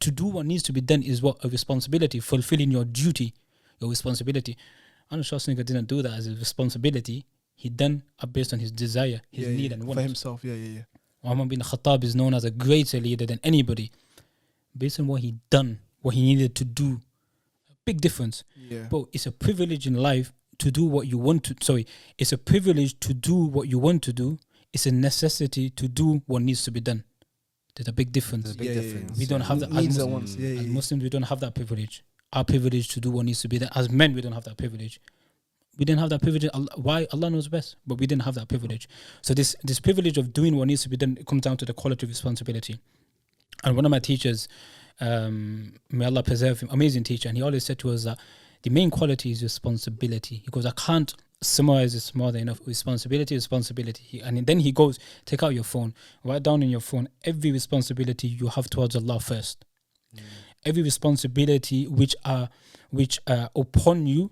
To do what needs to be done is what? A responsibility, fulfilling your duty, your responsibility. Arnold Schwarzenegger didn't do that as a responsibility. He done it based on his desire, his need and want. for himself. Yeah. Umar bin Khattab is known as a greater leader than anybody based on what he done, what he needed to do. Big difference. Yeah. But it's a privilege in life to do what you want to. Sorry, it's a privilege to do what you want to do. It's a necessity to do what needs to be done. There's a big difference. There's a big difference. We don't have that. Needs As and wants. Yeah, As yeah. Muslims, we don't have that privilege. Our privilege to do what needs to be done. As men, we don't have that privilege. We didn't have that privilege. Why? Allah knows best, but we didn't have that privilege. So this privilege of doing what needs to be done, it comes down to the quality of responsibility. And one of my teachers, may Allah preserve him, amazing teacher, and he always said to us that the main quality is responsibility. He goes, I can't summarize this more than enough. Responsibility. And then he goes, take out your phone, write down in your phone every responsibility you have towards Allah first. Every responsibility which are upon you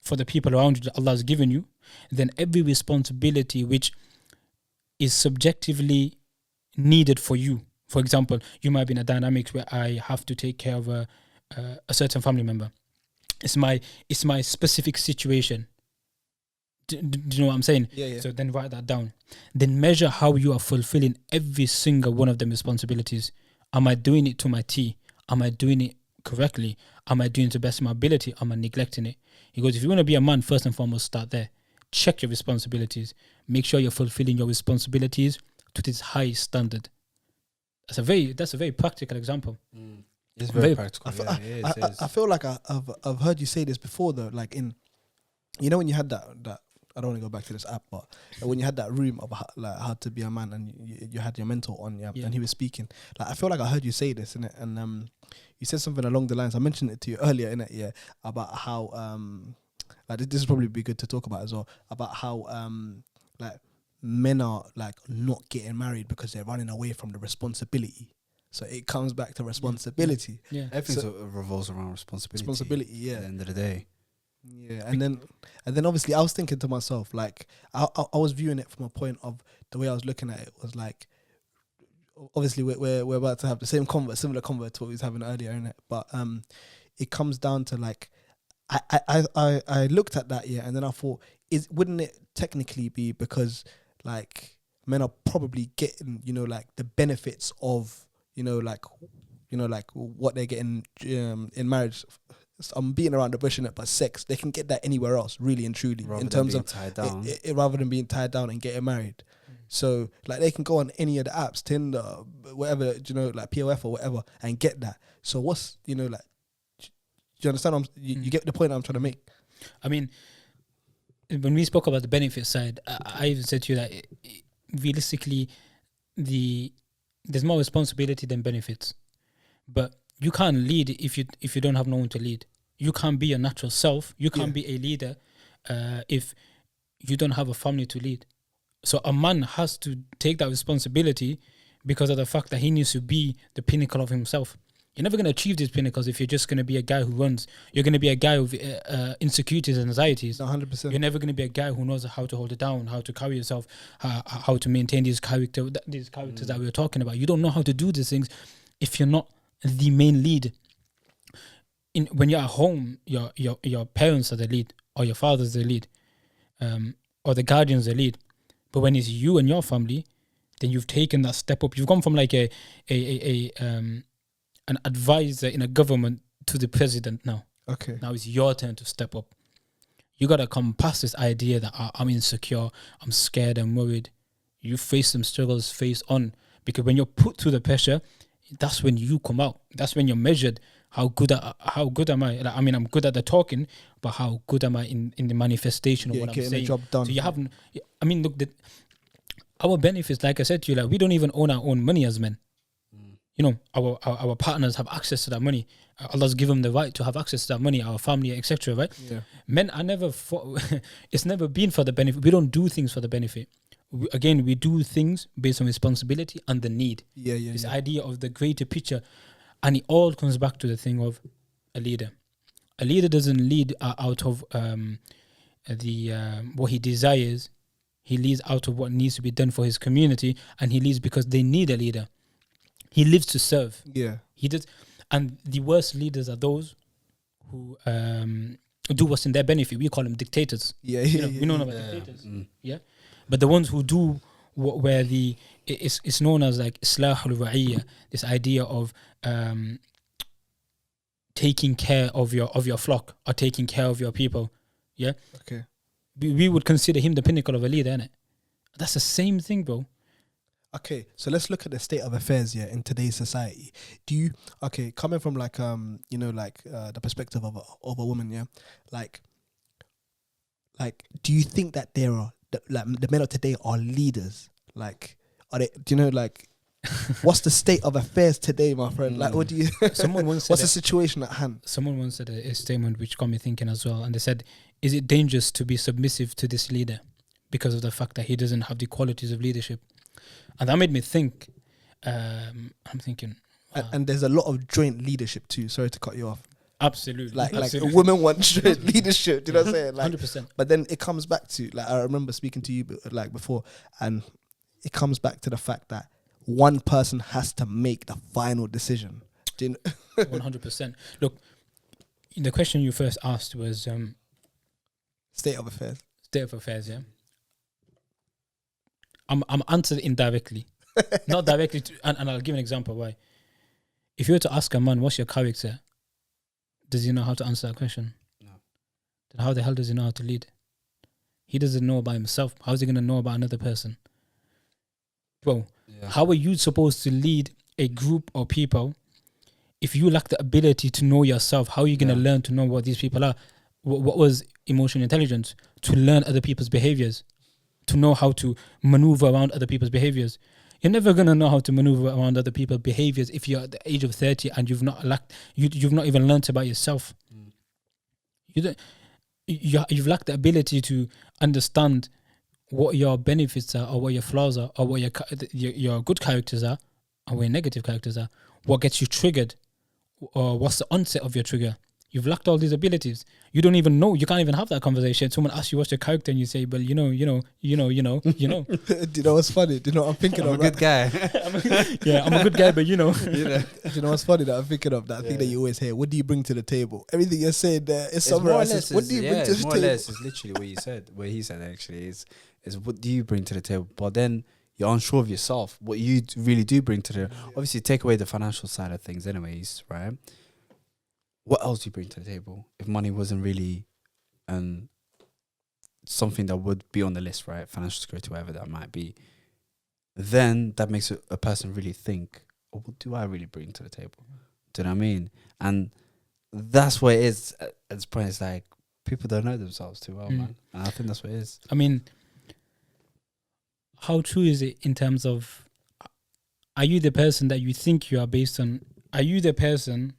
for the people around you that Allah has given you. Then every responsibility which is subjectively needed for you. For example, you might be in a dynamic where I have to take care of a certain family member. It's my specific situation. Do you know what I'm saying? Yeah. So then write that down. Then measure how you are fulfilling every single one of them responsibilities. Am I doing it to my T? Am I doing it correctly? Am I doing it to the best of my ability? Am I neglecting it? He goes, if you want to be a man, first and foremost, start there. Check your responsibilities. Make sure you're fulfilling your responsibilities to this high standard. That's a very practical example. It's very practical. I feel like I've heard you say this before though. Like in, you know, when you had that I don't want to go back to this app, but when you had that room of like how to be a man, and you had your mentor on, and he was speaking. Like I feel like I heard you say this, innit? And you said something along the lines. I mentioned it to you earlier, innit? About how like this is probably be good to talk about as well. About how like men are like not getting married because they're running away from the responsibility. So it comes back to responsibility. Yeah. Everything revolves around responsibility. Responsibility, At the end of the day. Yeah, and then obviously I was thinking to myself, like I was viewing it from a point of the way I was looking at it was like, obviously we're about to have the similar convo to what we was having earlier, innit? But it comes down to like I looked at that, and then I thought, wouldn't it technically be because like men are probably getting, like the benefits of, like what they're getting in marriage. I'm beating around the bush in it, but sex, they can get that anywhere else, really and truly, Rather in than terms being of tied down. rather than being tied down and getting married. So like they can go on any of the apps, Tinder, whatever, like POF or whatever, and get that. So what's, like, do you understand? You get the point I'm trying to make. I mean, when we spoke about the benefit side, I even said to you that realistically, there's more responsibility than benefits. But you can't lead if you don't have no one to lead. You can't be your natural self. You can't be a leader if you don't have a family to lead. So a man has to take that responsibility because of the fact that he needs to be the pinnacle of himself. You're never going to achieve these pinnacles if you're just going to be a guy who runs. You're going to be a guy with insecurities and anxieties. 100%. You're never going to be a guy who knows how to hold it down, how to carry yourself, how to maintain these characters that we were talking about. You don't know how to do these things if you're not the main lead. When you're at home, your parents are the lead, or your father's the lead, or the guardian's the lead. But when it's you and your family, then you've taken that step up. You've gone from like an advisor in a government to the president now. Okay. Now it's your turn to step up. You got to come past this idea that I'm insecure, I'm scared, I'm worried. You face some struggles face on, because when you're put through the pressure, that's when you come out. That's when you're measured. How good am I? Like, I mean, I'm good at the talking, but how good am I in the manifestation of what I'm saying? Getting the job done. So you haven't. I mean, look, our benefits, like I said to you, like we don't even own our own money as men. Our partners have access to that money. Allah's given them the right to have access to that money, our family, etc. Right? Yeah. Men are never it's never been for the benefit. We don't do things for the benefit. We do things based on responsibility and the need. This idea of the greater picture, and it all comes back to the thing of a leader. A leader doesn't lead out of what he desires. He leads out of what needs to be done for his community, and he leads because they need a leader. He lives to serve. Yeah, he does. And the worst leaders are those who do what's in their benefit. We call them dictators. We know about dictators. Yeah, but the ones who do where it's known as like islahul ra'iyya, this idea of taking care of your flock or taking care of your people. Yeah. Okay. We would consider him the pinnacle of a leader, innit? That's the same thing, bro. Okay, so let's look at the state of affairs here in today's society. Do you coming from like the perspective of a woman, yeah, like do you think that there are the men of today are leaders? Like, are they? Do you know like what's the state of affairs today, my friend? Like, what do you? Someone once what's said the situation at hand? Someone once said a statement which got me thinking as well, and they said, "Is it dangerous to be submissive to this leader because of the fact that he doesn't have the qualities of leadership?" And that made me think. I'm thinking, wow. And there's a lot of joint leadership too. Sorry to cut you off. Absolutely, Like absolutely. women want joint leadership. Do you know what I'm saying? Like, 100%. but then it comes back to like I remember speaking to you like before, and it comes back to the fact that one person has to make the final decision. Do you know? 100%. Look, the question you first asked was State of affairs. state of affairs. Yeah, I'm answered indirectly, not directly. And I'll give an example why. If you were to ask a man, "What's your character?" Does he know how to answer that question? No. Then how the hell does he know how to lead? He doesn't know about himself. How is he going to know about another person? Bro, how are you supposed to lead a group of people if you lack the ability to know yourself? How are you going to learn to know what these people are? What was emotional intelligence? To learn other people's behaviors, to know how to maneuver around other people's behaviors. You're never going to know how to maneuver around other people's behaviors if you're at the age of 30 and you've not even learned about yourself. You've lacked the ability to understand what your benefits are, or what your flaws are, or what your good characters are, or what your negative characters are. What gets you triggered, or what's the onset of your trigger. You've lacked all these abilities. You don't even know. You can't even have that conversation. Someone asks you what's your character, and you say, "Well, you know." Do you know what's funny? Do you know what I'm thinking of? I'm a good guy. I'm a good guy, but you know. Do you know what's funny that I'm thinking of? That thing that you always hear. What do you bring to the table? Everything you're saying there is summarized. What do you bring to the more table? or less, it's literally what you said. What he said actually is what do you bring to the table? But then you're unsure of yourself. What you really do bring to the obviously take away the financial side of things, anyways, right? What else do you bring to the table if money wasn't really something that would be on the list, right? Financial security, whatever that might be. Then that makes a person really think, oh, what do I really bring to the table? Do you know what I mean? And that's what it is at this point. It's like people don't know themselves too well, man. And I think that's what it is. I mean, how true is it in terms of, are you the person that you think you are based on? Are you the person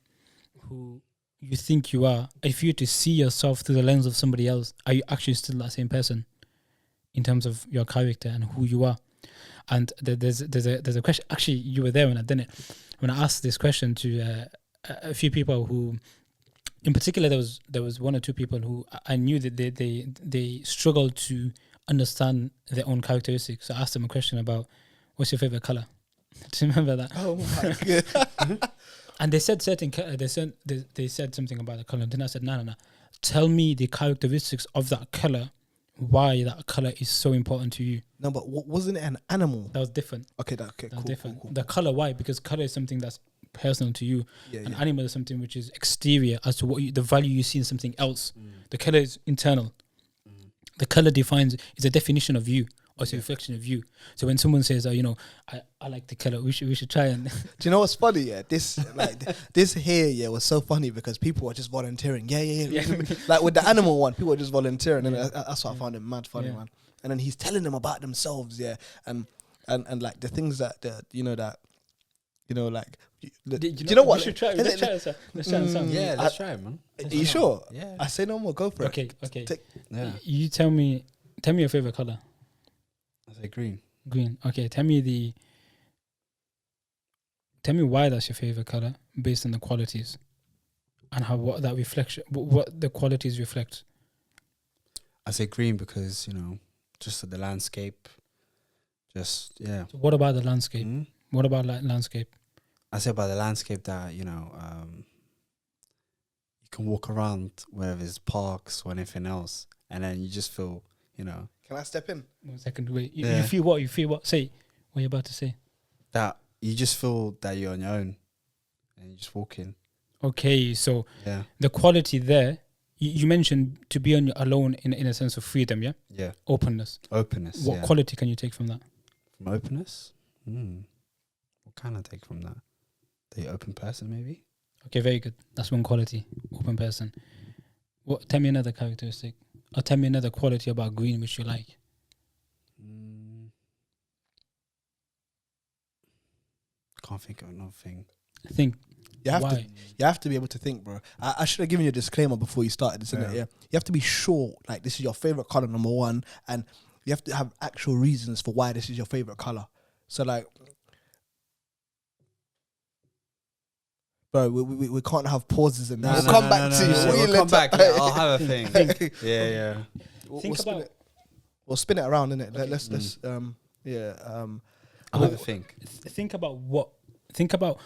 who you think you are? If you were to see yourself through the lens of somebody else, are you actually still that same person in terms of your character and who you are? And there's a question. Actually, you were there when I did it. When I asked this question to a few people who, in particular, there was one or two people who I knew that they struggled to understand their own characteristics. So I asked them a question about, what's your favorite color? Do you remember that? Oh my god! And they said they said something about the color. Then I said, no. Tell me the characteristics of that color. Why that color is so important to you? No, but wasn't it an animal? That was different. Okay, That was cool, different. cool. The color, why? Because color is something that's personal to you. An animal is something which is exterior as to what the value you see in something else. The color is internal. The color is a definition of you, or it's a reflection of you. So when someone says, I like the color, we should try and. Do you know what's funny? Yeah, this here was so funny because people are just volunteering. Yeah. Like with the animal one, people are just volunteering, and that's what I found it mad funny, man. And then he's telling them about themselves, and like the things that do you know what? We should try. Let's try it. Let's try it. Yeah, let's try it, man. Are you sure? Yeah. I say no more. Go for it. Okay. Yeah. You tell me your favorite color. I say green. Green. Okay. Tell me why that's your favorite color based on the qualities, and what the qualities reflect. I say green because just the landscape. So what about the landscape? What about landscape? I say about the landscape that you can walk around wherever it's parks or anything else, and then you just feel Can I step in? 1 second, wait. You feel what? You feel what? Say what you're about to say. That you just feel that you're on your own, and you're just walking. Okay, so the quality there. You mentioned to be alone in a sense of freedom, yeah? Yeah. Openness. What quality can you take from that? From openness? What can I take from that? The open person, maybe. Okay, very good. That's one quality. Open person. What? Tell me another characteristic, or tell me another quality about green which you like. Can't think of another thing. I think You have to. why? You have to be able to think, bro. I should have given you a disclaimer before you started this, innit? Yeah. You have to be sure, like, this is your favorite color, number one, and you have to have actual reasons for why this is your favorite color. So, like, bro, we can't have pauses in that. We'll come back to you. We'll come back. Yeah, I'll have a thing. Yeah. Think spin about- it. We'll spin it around, innit? Let's I'll have a think. Think about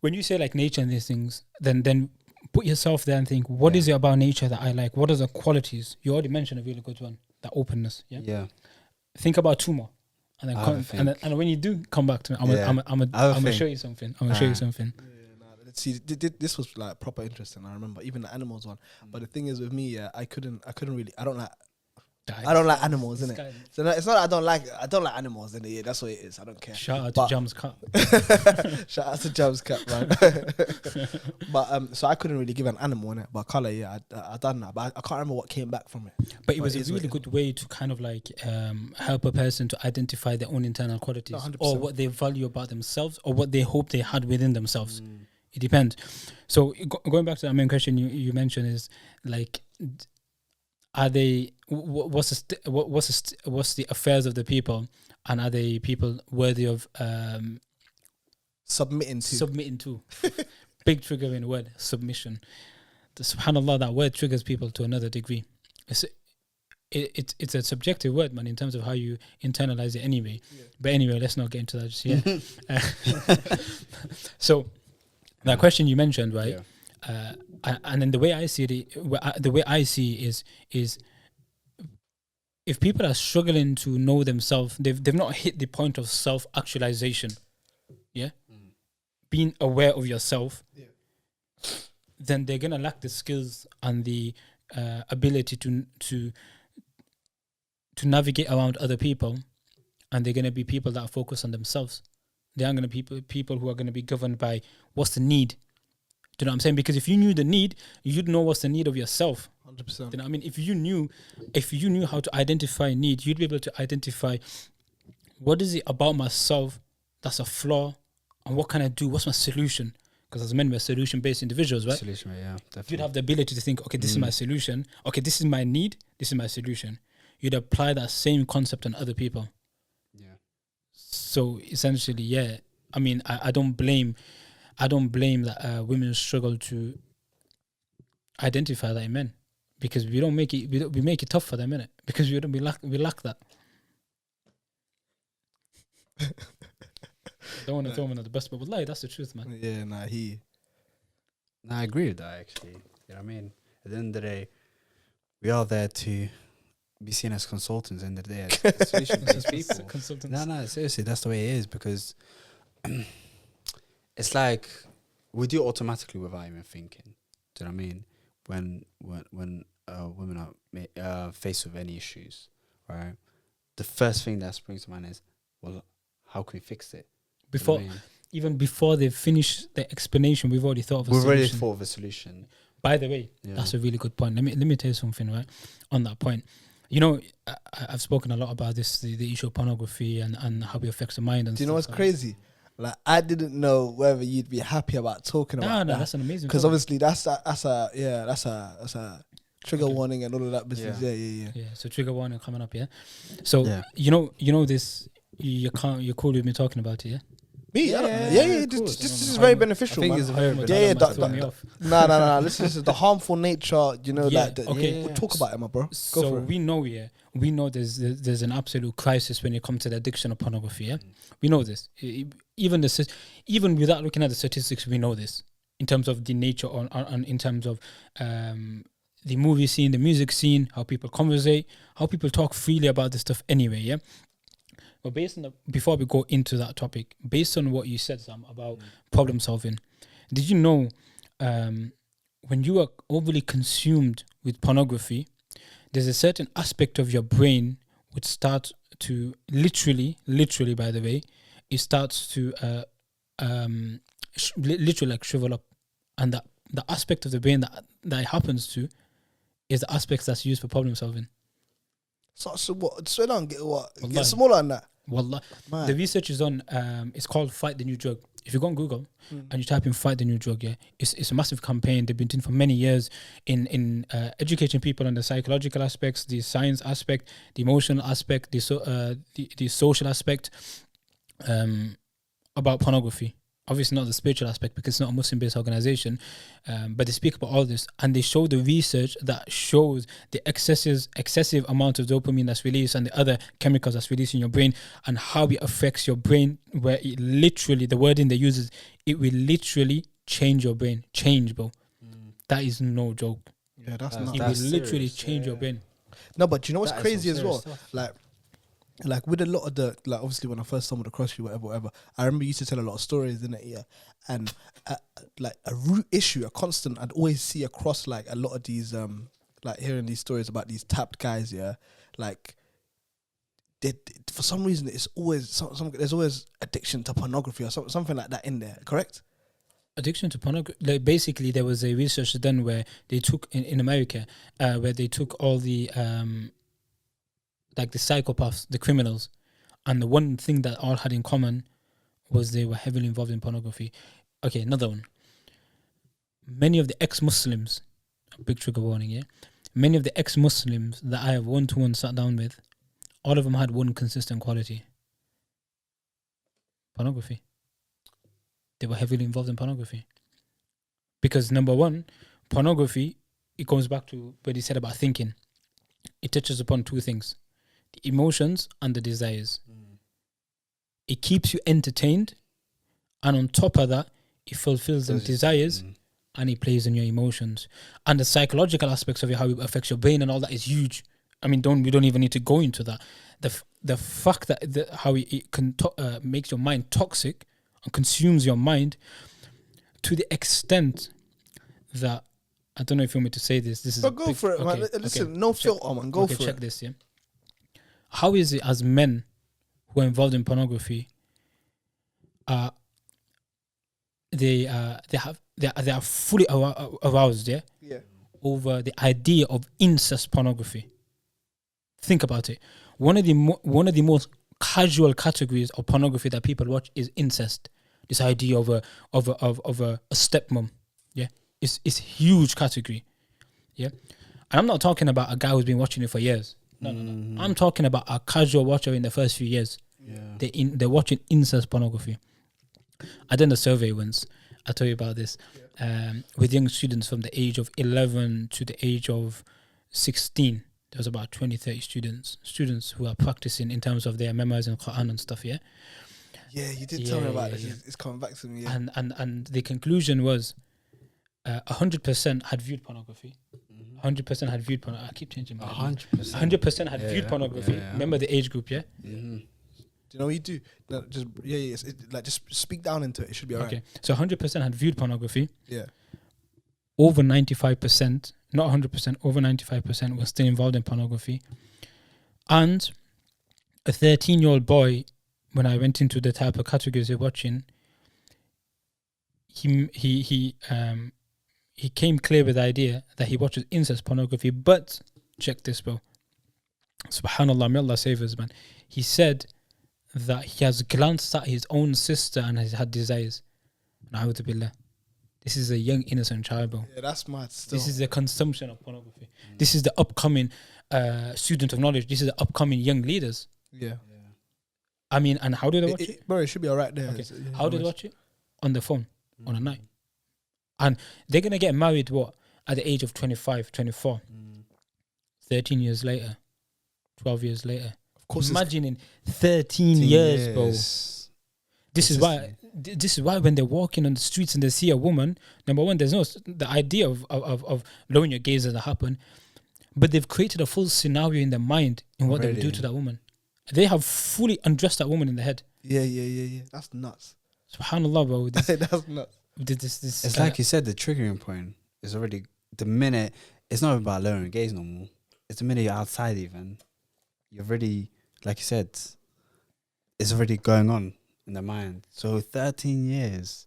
when you say like nature and these things, then put yourself there and think, what is it about nature that I like? What are the qualities? You already mentioned a really good one, that openness. Yeah. Think about two more, and then I'll have a and when you do come back to me, I'm gonna show you something. I'm gonna show you something. see. This was like proper interesting. I remember even the animals one. But the thing is with me, I couldn't really. I don't like animals, innit? So no, it's not that I don't like animals, innit? Yeah, that's what it is. I don't care. Shout out to Jum's Cut. Shout out to Jum's Cat, man. But so I couldn't really give an animal in it, but color, yeah, I done that, but I can't remember what came back from it. But it was is a what really it good way to kind of like help a person to identify their own internal qualities, 100%. or what they value about themselves, or what they hope they had within themselves. It depends. So going back to the main question you mentioned is like, are they what's the affairs of the people, and are they people worthy of Submitting to? Big triggering word, submission. Subhanallah, that word triggers people to another degree. It's a subjective word, man, in terms of how you internalize it anyway. Yeah. But anyway, let's not get into that just yet. So that question you mentioned, right? Yeah. And then the way I see it, is if people are struggling to know themselves, they've not hit the point of self-actualization, yeah, being aware of yourself, then they're gonna lack the skills and the ability to navigate around other people, and they're gonna be people that are focused on themselves. They aren't gonna be people who are gonna be governed by what's the need. Do you know what I'm saying? Because if you knew the need, you'd know what's the need of yourself. 100%. You know what I mean? If you knew how to identify need, you'd be able to identify what is it about myself that's a flaw, and what can I do? What's my solution? Because as men, we're solution-based individuals, right? Solution, yeah, definitely. You'd have the ability to think, okay, this is my solution. Okay, this is my need. This is my solution. You'd apply that same concept on other people. Yeah. So essentially, yeah. I mean, I don't blame that women struggle to identify that in men, because we don't make it. We make it tough for them, innit? Because we lack that. Don't want to throw him under the bus, but wallahi, that's the truth, man. Yeah, I agree with that, actually. You know what I mean? At the end of the day, we are there to be seen as consultants. At the end of the day, as solution-based people. Consultants. No, seriously, that's the way it is, because it's like we do it automatically without even thinking. Do you know what I mean? When women are faced with any issues, right? The first thing that springs to mind is, well, how can we fix it? Even before they finish the explanation, we've already thought of a solution. We've already thought of a solution. By the way, that's a really good point. Let me tell you something, right? On that point, you know, I've spoken a lot about this, the issue of pornography and how it affects the mind. And do you know what's crazy? Like, I didn't know whether you'd be happy about talking about that. No, that's an amazing. Because obviously that's a trigger warning and all of that business. Yeah. So trigger warning coming up, yeah. So you know this. You're cool with me talking about it, yeah. Me, yeah. This is very beneficial, man. No. Listen, this is the harmful nature. You know that. Okay, we'll talk about it, my bro. So we know there's an absolute crisis when it comes to the addiction of pornography. Yeah, we know this. Even without looking at the statistics, we know this in terms of the nature on in terms of the movie scene, the music scene, how people conversate, how people talk freely about this stuff. Anyway, yeah. But before we go into that topic, based on what you said, Sam, about problem solving, did you know when you are overly consumed with pornography, there's a certain aspect of your brain which start to literally, by the way, it starts to literally like shrivel up, and that the aspect of the brain that it happens to is the aspects that's used for problem solving. So what? So don't get what? Wallahi. Get smaller than that. Wallah. Man. The research is on. It's called "Fight the New Drug." If you go on Google and you type in "Fight the New Drug," yeah, it's a massive campaign they've been doing for many years in educating people on the psychological aspects, the science aspect, the emotional aspect, the social aspect, about pornography. Obviously not the spiritual aspect because it's not a Muslim-based organization, but they speak about all this, and they show the research that shows the excessive amount of dopamine that's released and the other chemicals that's released in your brain, and how it affects your brain, where it literally, the wording they use is, it will literally change your brain. Change, bro. That is no joke. Yeah, that's It not. will literally change your brain. No, but you know what's That is crazy some as well? serious stuff. Like with a lot of the, like obviously when I first stumbled across you, whatever, I remember you used to tell a lot of stories in it, yeah. And like a root issue, a constant I'd always see across like a lot of these, like hearing these stories about these tapped guys, yeah. Like, for some reason, it's always there's always addiction to pornography or something like that in there, correct? Addiction to pornography. Like basically, there was a research done where they took in America, where they took all the like the psychopaths, the criminals, and the one thing that all had in common was they were heavily involved in pornography. Okay, another one. Many of the ex-Muslims, a big trigger warning, yeah. Many of the ex-Muslims that I have one-to-one sat down with, all of them had one consistent quality: pornography. They were heavily involved in pornography. Because number one, pornography, it goes back to what he said about thinking. It touches upon two things: the emotions and the desires. It keeps you entertained, and on top of that, it fulfills them desires, and it plays on your emotions. And the psychological aspects of it, how it affects your brain and all that, is huge. I mean, we don't even need to go into that. The fact that how it can makes your mind toxic and consumes your mind to the extent that, I don't know if you want me to say this. This is But go for it, man. Listen, no filter, man. Go for check it. this, yeah. How is it as men who are involved in pornography, they are fully aroused, yeah, over the idea of incest pornography? Think about it. One of the most casual categories of pornography that people watch is incest. This idea of a stepmom, yeah, it's a huge category, yeah. And I'm not talking about a guy who's been watching it for years. No. I'm talking about a casual watcher in the first few years. Yeah. They're watching incest pornography. I done a survey once. I'll tell you about this. With young students from the age of 11 to the age of 16. There was about 20, 30 students who are practicing in terms of their memorizing Quran and stuff, yeah? Yeah, you did tell me about this. It's coming back to me, yeah. And the conclusion was 100% had viewed pornography. 100% had viewed pornography. I keep changing my 100% had viewed pornography. Yeah. Remember the age group, yeah? Do you know what you do? No, just just speak down into it. It should be alright. Okay, so 100% had viewed pornography. Yeah. Over 95%, not 100%, over 95% were still involved in pornography. And a 13-year-old boy, when I went into the type of categories you're watching, he came clear with the idea that he watches incest pornography. But check this, bro. Subhanallah, may Allah save us, man. He said that he has glanced at his own sister and has had desires. Na'udhu billah. This is a young innocent child, bro. Yeah, that's mad still. This is the consumption of pornography. This is the upcoming student of knowledge. This is the upcoming young leaders. Yeah. I mean, and how do they watch it? Bro, it should be alright there. Okay. How do they watch it? On the phone, on a night. And they're going to get married, what? At the age of 25, 24. 13 years later. 12 years later. Of course. Imagine in 13 years, bro. This is why when they're walking on the streets and they see a woman, number one, there's no the idea of lowering your gaze doesn't happen, but they've created a full scenario in their mind in what they would do to that woman. They have fully undressed that woman in the head. Yeah. That's nuts. Subhanallah, bro. That's nuts. This it's like you said, the triggering point is already the minute. It's not about lowering your gaze no more. It's the minute you're outside even. You're already, like you said, it's already going on. in the mind. So 13 years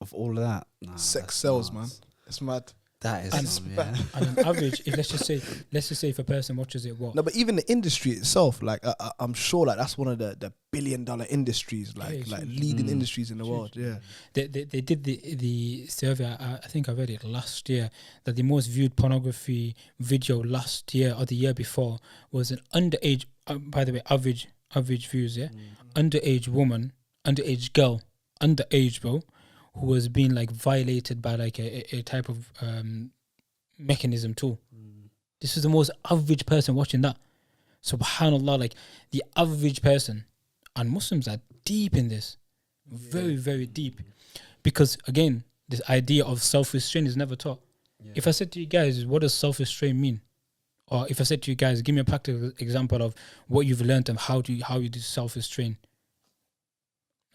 of all of that. Nah, Sex that's sells, nuts. man. It's mad. That is And- some, yeah. And on average, if let's just say if a person watches it, what? No, but even the industry itself, like I'm sure, like that's one of the billion-dollar industries, Yeah, like it's like huge. leading Mm. industries in the world. Yeah. They did the survey. I think I read it last year that the most viewed pornography video last year or the year before was an underage. By the way, average views. Yeah, underage woman, underage girl, underage bro, who was being like violated by like a type of mechanism too. This is the most average person watching that. Subhanallah, like the average person, and Muslims are deep in this, very very deep, because again, this idea of self-restraint is never taught. If I said to you guys, what does self-restraint mean? Or if I said to you guys, give me a practical example of what you've learned and how you do self-restraint.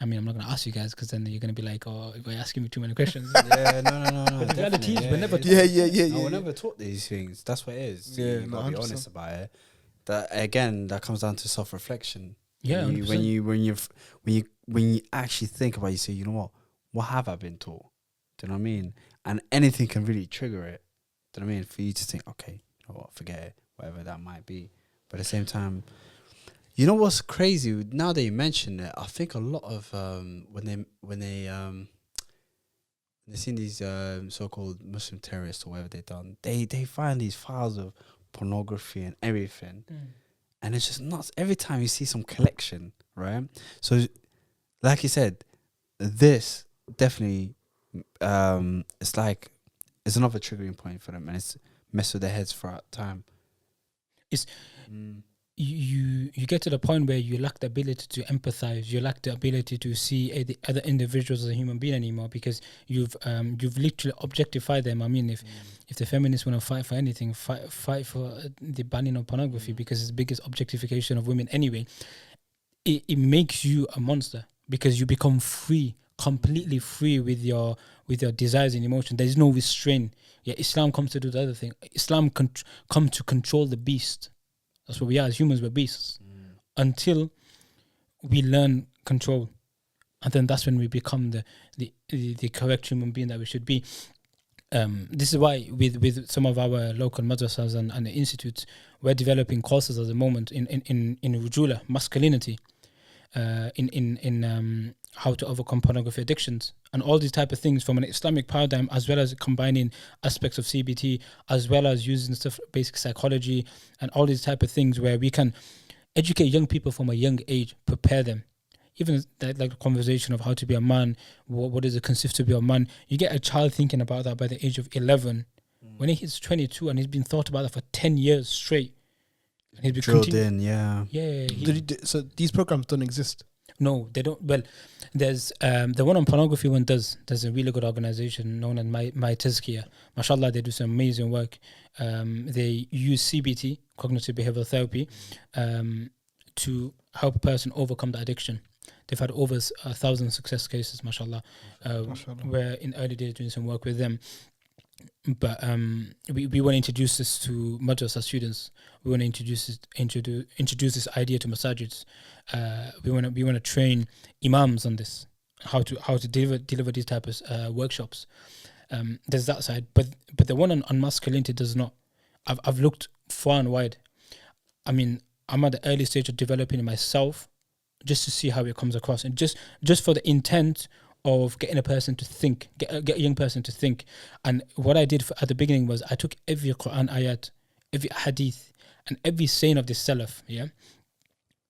I mean, I'm not going to ask you guys because then you're going to be like, oh, you're asking me too many questions. Yeah, no. But the reality definitely, is we're never taught. Yeah. No, we're never taught these things. That's what it is. Yeah, you no, gotta be 100%. honest about it. That again, that comes down to self-reflection. Yeah, when 100%. you actually think about it, you say, you know what have I been taught? Do you know what I mean? And anything can really trigger it. Do you know what I mean? For you to think, okay, you know what, forget it, whatever that might be. But at the same time, you know what's crazy? Now that you mention it, I think a lot of when they seen these so-called Muslim terrorists or whatever they done, they find these files of pornography and everything, and it's just nuts. Every time you see some collection, right? So, like you said, this definitely it's like it's another triggering point for them, and it's messed with their heads throughout time. It's you get to the point where you lack the ability to empathize. You lack the ability to see the other individuals as a human being anymore, because you've literally objectified them. I mean, if the feminists want to fight for anything, fight for the banning of pornography, because it's the biggest objectification of women anyway. It makes you a monster because you become free, completely free with your desires and emotions. There is no restraint. Yeah, Islam comes to do the other thing. Islam come to control the beast. That's what we are as humans. We're beasts until we learn control, and then that's when we become the correct human being that we should be. This is why with some of our local madrasas and the institutes, we're developing courses at the moment in Rujula, masculinity, in how to overcome pornography addictions and all these type of things from an Islamic paradigm, as well as combining aspects of CBT, as well as using stuff, basic psychology and all these type of things, where we can educate young people from a young age, prepare them. Even like the conversation of how to be a man, what does it consist to be a man? You get a child thinking about that by the age of 11. When he hits 22 and he's been thought about that for 10 years straight. And he's been Drilled in, yeah. Yeah. So these programs don't exist. No, they don't. Well, there's the one on pornography one does. There's a really good organization known as My Tazkiyah. MashaAllah, they do some amazing work. They use CBT, cognitive behavioral therapy, to help a person overcome the addiction. They've had over 1,000 success cases, MashaAllah. We're in early days doing some work with them. But we want to introduce this to madrasa students. We want to introduce this idea to masajids. We want to train imams on this, how to deliver these type of workshops. There's that side, but the one on masculinity does not. I've looked far and wide. I mean, I'm at the early stage of developing it myself, just to see how it comes across, and just for the intent of getting a person to think, get a young person to think. And what I did at the beginning was I took every Quran ayat, every hadith, and every saying of the Salaf,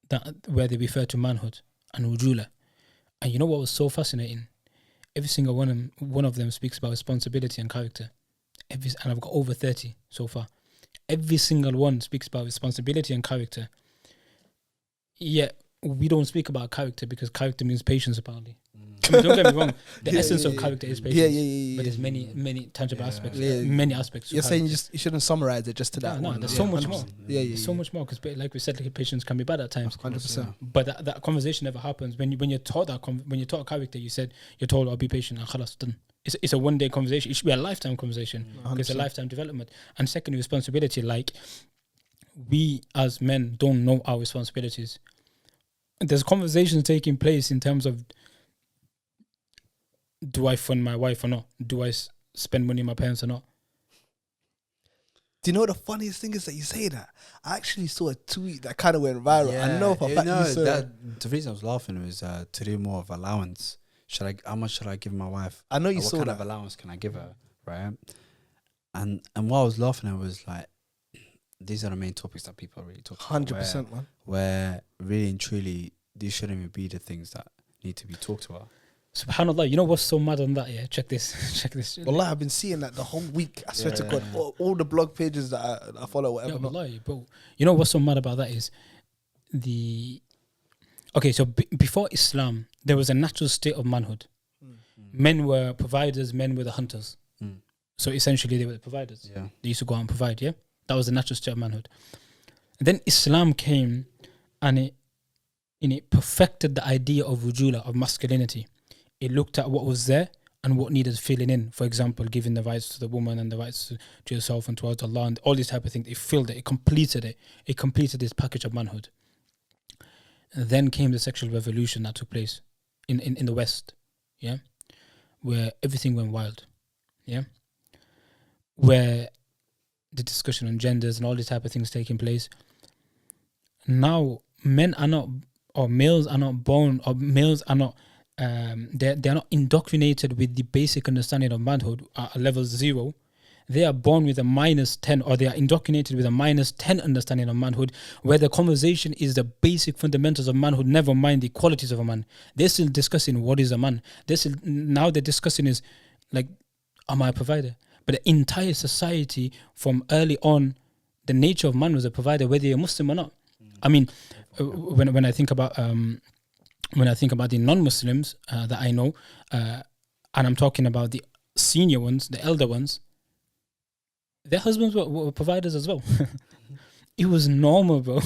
that where they refer to manhood and wujula. And you know what was so fascinating? Every single one of them speaks about responsibility and character. And I've got over 30 so far. Every single one speaks about responsibility and character. Yet we don't speak about character, because character means patience, apparently. I mean, don't get me wrong. The essence of character is patience. But there's many tangible aspects. Many aspects. You're saying you shouldn't summarize it just to that. No, there's so much more. There's so much more, because like we said, like, patience can be bad at times. 100%. But that conversation never happens when you're taught that. When you're taught character, you're told, "I'll be patient," and khalas, done. It's a one-day conversation. It should be a lifetime conversation. It's a lifetime development. And secondly, responsibility. Like, we as men don't know our responsibilities. there's conversations taking place in terms of, do I fund my wife or not? Do I spend money on my parents or not? Do you know what the funniest thing is that you say that? I actually saw a tweet that kind of went viral. I know for a fact you saw it. The reason I was laughing was to do more of allowance. How much should I give my wife? I know you What saw kind that. of allowance can I give her, right? And what I was laughing at was like, these are the main topics that people are really talking about. 100%, man. Where really and truly, these shouldn't even be the things that need to be talked about. Subhanallah, you know what's so mad on that? Yeah, check this. Check this. Wallah, I've been seeing that the whole week. I swear to God, all the blog pages that I follow, whatever. Yeah, not. wallahi, bro. You know what's so mad about that is so before Islam, there was a natural state of manhood. Men were providers, men were the hunters. So essentially, they were the providers. Yeah. They used to go out and provide, yeah? That was the natural state of manhood. And then Islam came and it perfected the idea of rujula, of masculinity. It looked at what was there and what needed filling in. For example, giving the rights to the woman and the rights to yourself and towards Allah and all these type of things. It filled it. It completed it. It completed this package of manhood. And then came the sexual revolution that took place in the West, yeah, where everything went wild, yeah, where the discussion on genders and all these type of things taking place. Now, men are not, or males are not born, or males are not, they're not indoctrinated with the basic understanding of manhood at level 0. They are born with a -10, or they are indoctrinated with a -10 understanding of manhood, where the conversation is the basic fundamentals of manhood, never mind the qualities of a man. They're still discussing what is a man. Now they're discussing is like, am I a provider? But the entire society from early on, the nature of man was a provider, whether you're Muslim or not. I mean, when I think about the non-Muslims that I know, and I'm talking about the senior ones, the elder ones, their husbands were providers as well. It was normal, bro.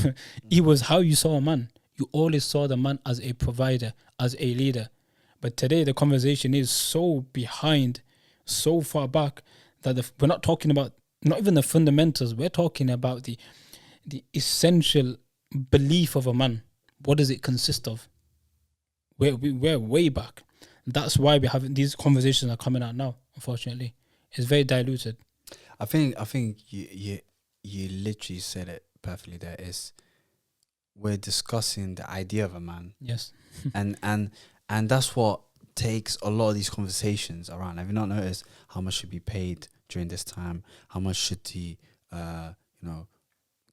It was how you saw a man. You always saw the man as a provider, as a leader. But today the conversation is so behind, so far back, that we're not talking about, not even the fundamentals, we're talking about the essential belief of a man. What does it consist of? We're way back. That's why we have these conversations are coming out now, unfortunately. It's very diluted. I think you literally said it perfectly there. We're discussing the idea of a man. Yes. and that's what takes a lot of these conversations around. Have you not noticed how much should be paid during this time? How much should he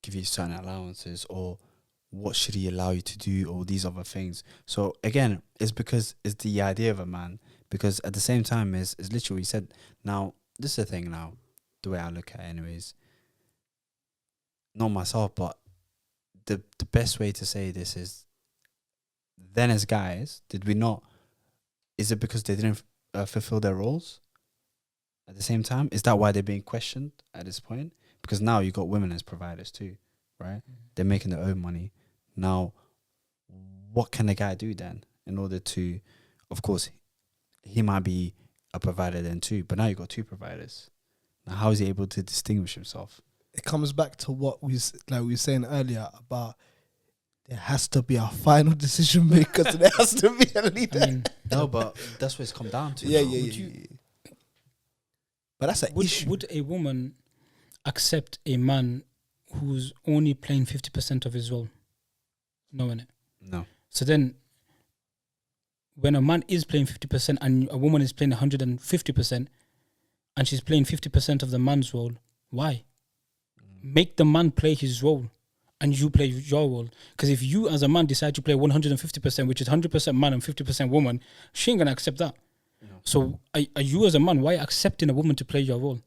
give you certain allowances, or what should he allow you to do, or these other things? So again, it's because it's the idea of a man, because at the same time is literally what you said. Now, this is the thing now, the way I look at it anyways, not myself, but the best way to say this is, then as guys, is it because they didn't fulfill their roles at the same time? Is that why they're being questioned at this point? Because now you got women as providers too, right? They're making their own money. Now, what can a guy do then in order to, of course, he might be a provider then too, but now you got two providers. Now, how is he able to distinguish himself? It comes back to what we were saying earlier about there has to be a final decision maker, so there has to be a leader. I mean, No, but that's what it's come down to. Yeah. But that's an issue. Would a woman accept a man who's only playing 50% of his role? No, innit? No. So then, when a man is playing 50% and a woman is playing 150%, and she's playing 50% of the man's role, why? Make the man play his role, and you play your role. Because if you as a man decide to play 150%, which is 100% man and 50% woman, she ain't gonna accept that. No. So are you as a man, why accepting a woman to play your role?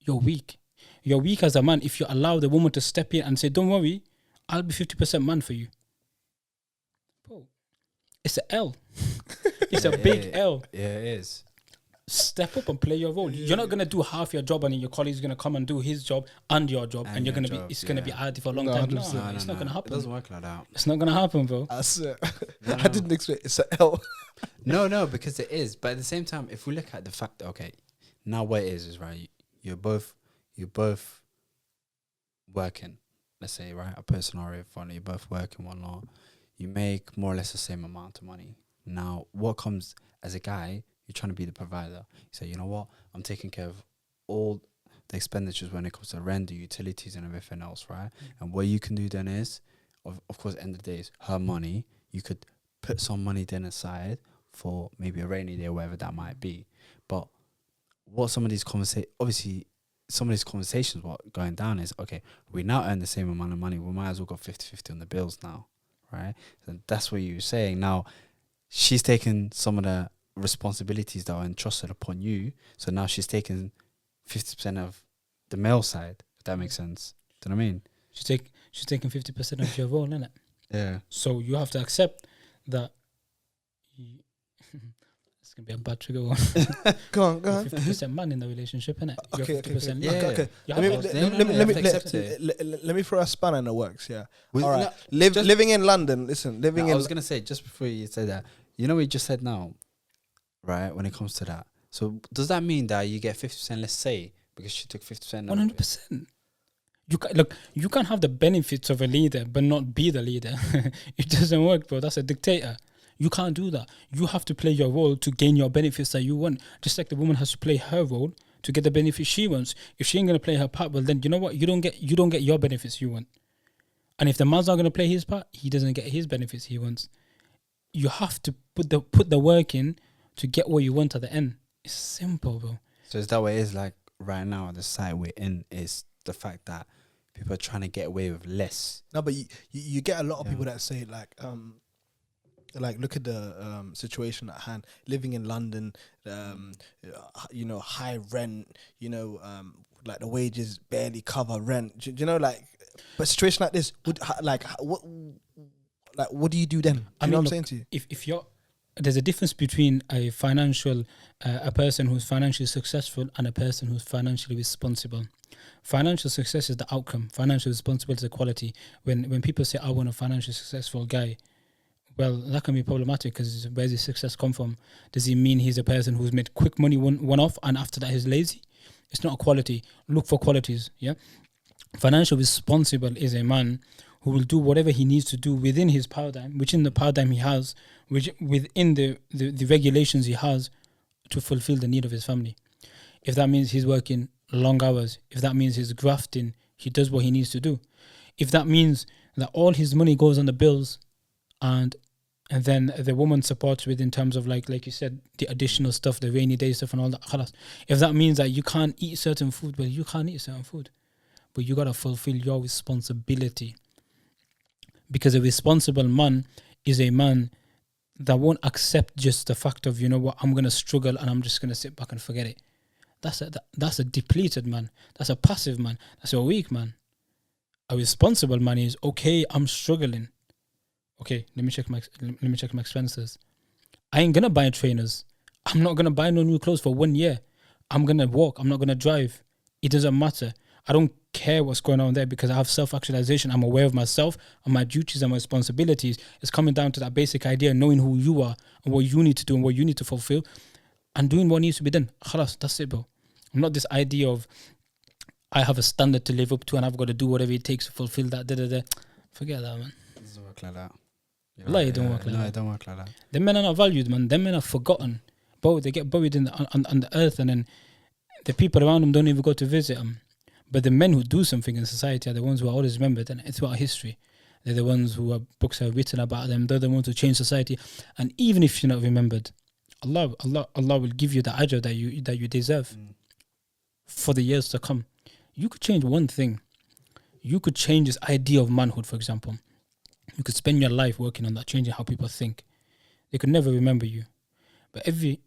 You're weak. You're weak as a man if you allow the woman to step in and say, don't worry, I'll be 50% man for you. Bro, it's an L. It's a big L. Yeah, it is. Step up and play your role. You're not gonna do half your job, and your colleague's gonna come and do his job and your job, and you're gonna be. It's gonna be hard for a long time. No, it's not gonna happen. It doesn't work like that. It's not gonna happen, bro. I swear. No. I didn't expect it's an L. No, because it is. But at the same time, if we look at the fact that, okay, now what it is right, you're both working. Let's say, right, a scenario funny, you're both working, whatnot. you make more or less the same amount of money. Now, what comes as a guy, you're trying to be the provider. You say, you know what, I'm taking care of all the expenditures when it comes to rent, the utilities and everything else, right? And what you can do then is, of course, end of the day is her money. You could put some money then aside for maybe a rainy day or whatever that might be. But what some of these conversations what going down is, okay, we now earn the same amount of money, we might as well go 50-50 on the bills now, right? So that's what you're saying. Now she's taken some of the responsibilities that are entrusted upon you, so now she's taking 50% of the male side, if that makes sense. Do you know what I mean? She's taking 50% of your role, innit? Yeah. So you have to accept that. It's gonna be a bad trigger one. Go on. 50% man in the relationship, innit? Okay. You're 50% Yeah. man. Okay. You Let me throw a spanner in the works. Yeah. Well, All right. no, Living in London. Listen, living I in. was gonna say, just before you say that, you know what you just said now, right? When it comes to that, so does that mean that you get 50%? Let's say because she took 50%. 100%. You can't have the benefits of a leader but not be the leader. It doesn't work, bro. That's a dictator. You can't do that. You have to play your role to gain your benefits that you want. Just like the woman has to play her role to get the benefits she wants. If she ain't gonna play her part, well then you know what? You don't get your benefits you want. And if the man's not gonna play his part, he doesn't get his benefits he wants. You have to put the work in to get what you want at the end. It's simple, bro. So is that what it is like right now? The side we're in is the fact that people are trying to get away with less. No, but you get a lot of people that say like look at the situation at hand. Living in London, high rent. Like the wages barely cover rent. Do you know, like, but situation like this would what do you do then? You know what I'm saying to you? If you're there's a difference between a person who's financially successful and a person who's financially responsible. Financial success is the outcome. Financial responsibility is the quality. When people say, I want a financially successful guy, well, that can be problematic because where's his success come from? Does he mean he's a person who's made quick money one off and after that he's lazy? It's not a quality. Look for qualities, yeah? Financial responsible is a man who will do whatever he needs to do within his paradigm, within the paradigm he has, which within the regulations he has to fulfill the need of his family. If that means he's working long hours, if that means he's grafting, he does what he needs to do. If that means that all his money goes on the bills and then the woman supports with in terms of like you said, the additional stuff, the rainy day stuff and all that, khalas. If that means that you can't eat certain food, well, you can't eat certain food. But you got to fulfill your responsibility. Because a responsible man is a man that won't accept just the fact of, you know what, I'm going to struggle and I'm just going to sit back and forget it. That's a depleted man. That's a passive man. That's a weak man. A responsible man is, okay, I'm struggling. Okay, let me check my expenses. I ain't going to buy trainers. I'm not going to buy no new clothes for 1 year. I'm going to walk. I'm not going to drive. It doesn't matter. I don't care what's going on there because I have self-actualisation. I'm aware of myself and my duties and my responsibilities. It's coming down to that basic idea, knowing who you are and what you need to do and what you need to fulfill and doing what needs to be done. Khalas, that's it, bro. I'm not this idea of I have a standard to live up to and I've got to do whatever it takes to fulfill that. Forget that, man. It doesn't work like that. It don't work like that. No, it don't work like that. Them men are not valued, man. Them men are forgotten. Bro, they get buried on the earth and then the people around them don't even go to visit them. But the men who do something in society are the ones who are always remembered and throughout history. They're the ones who books are written about them. They're the ones who change society. And even if you're not remembered, Allah will give you the ajr that you deserve for the years to come. You could change one thing. You could change this idea of manhood, for example. You could spend your life working on that, changing how people think. They could never remember you. But every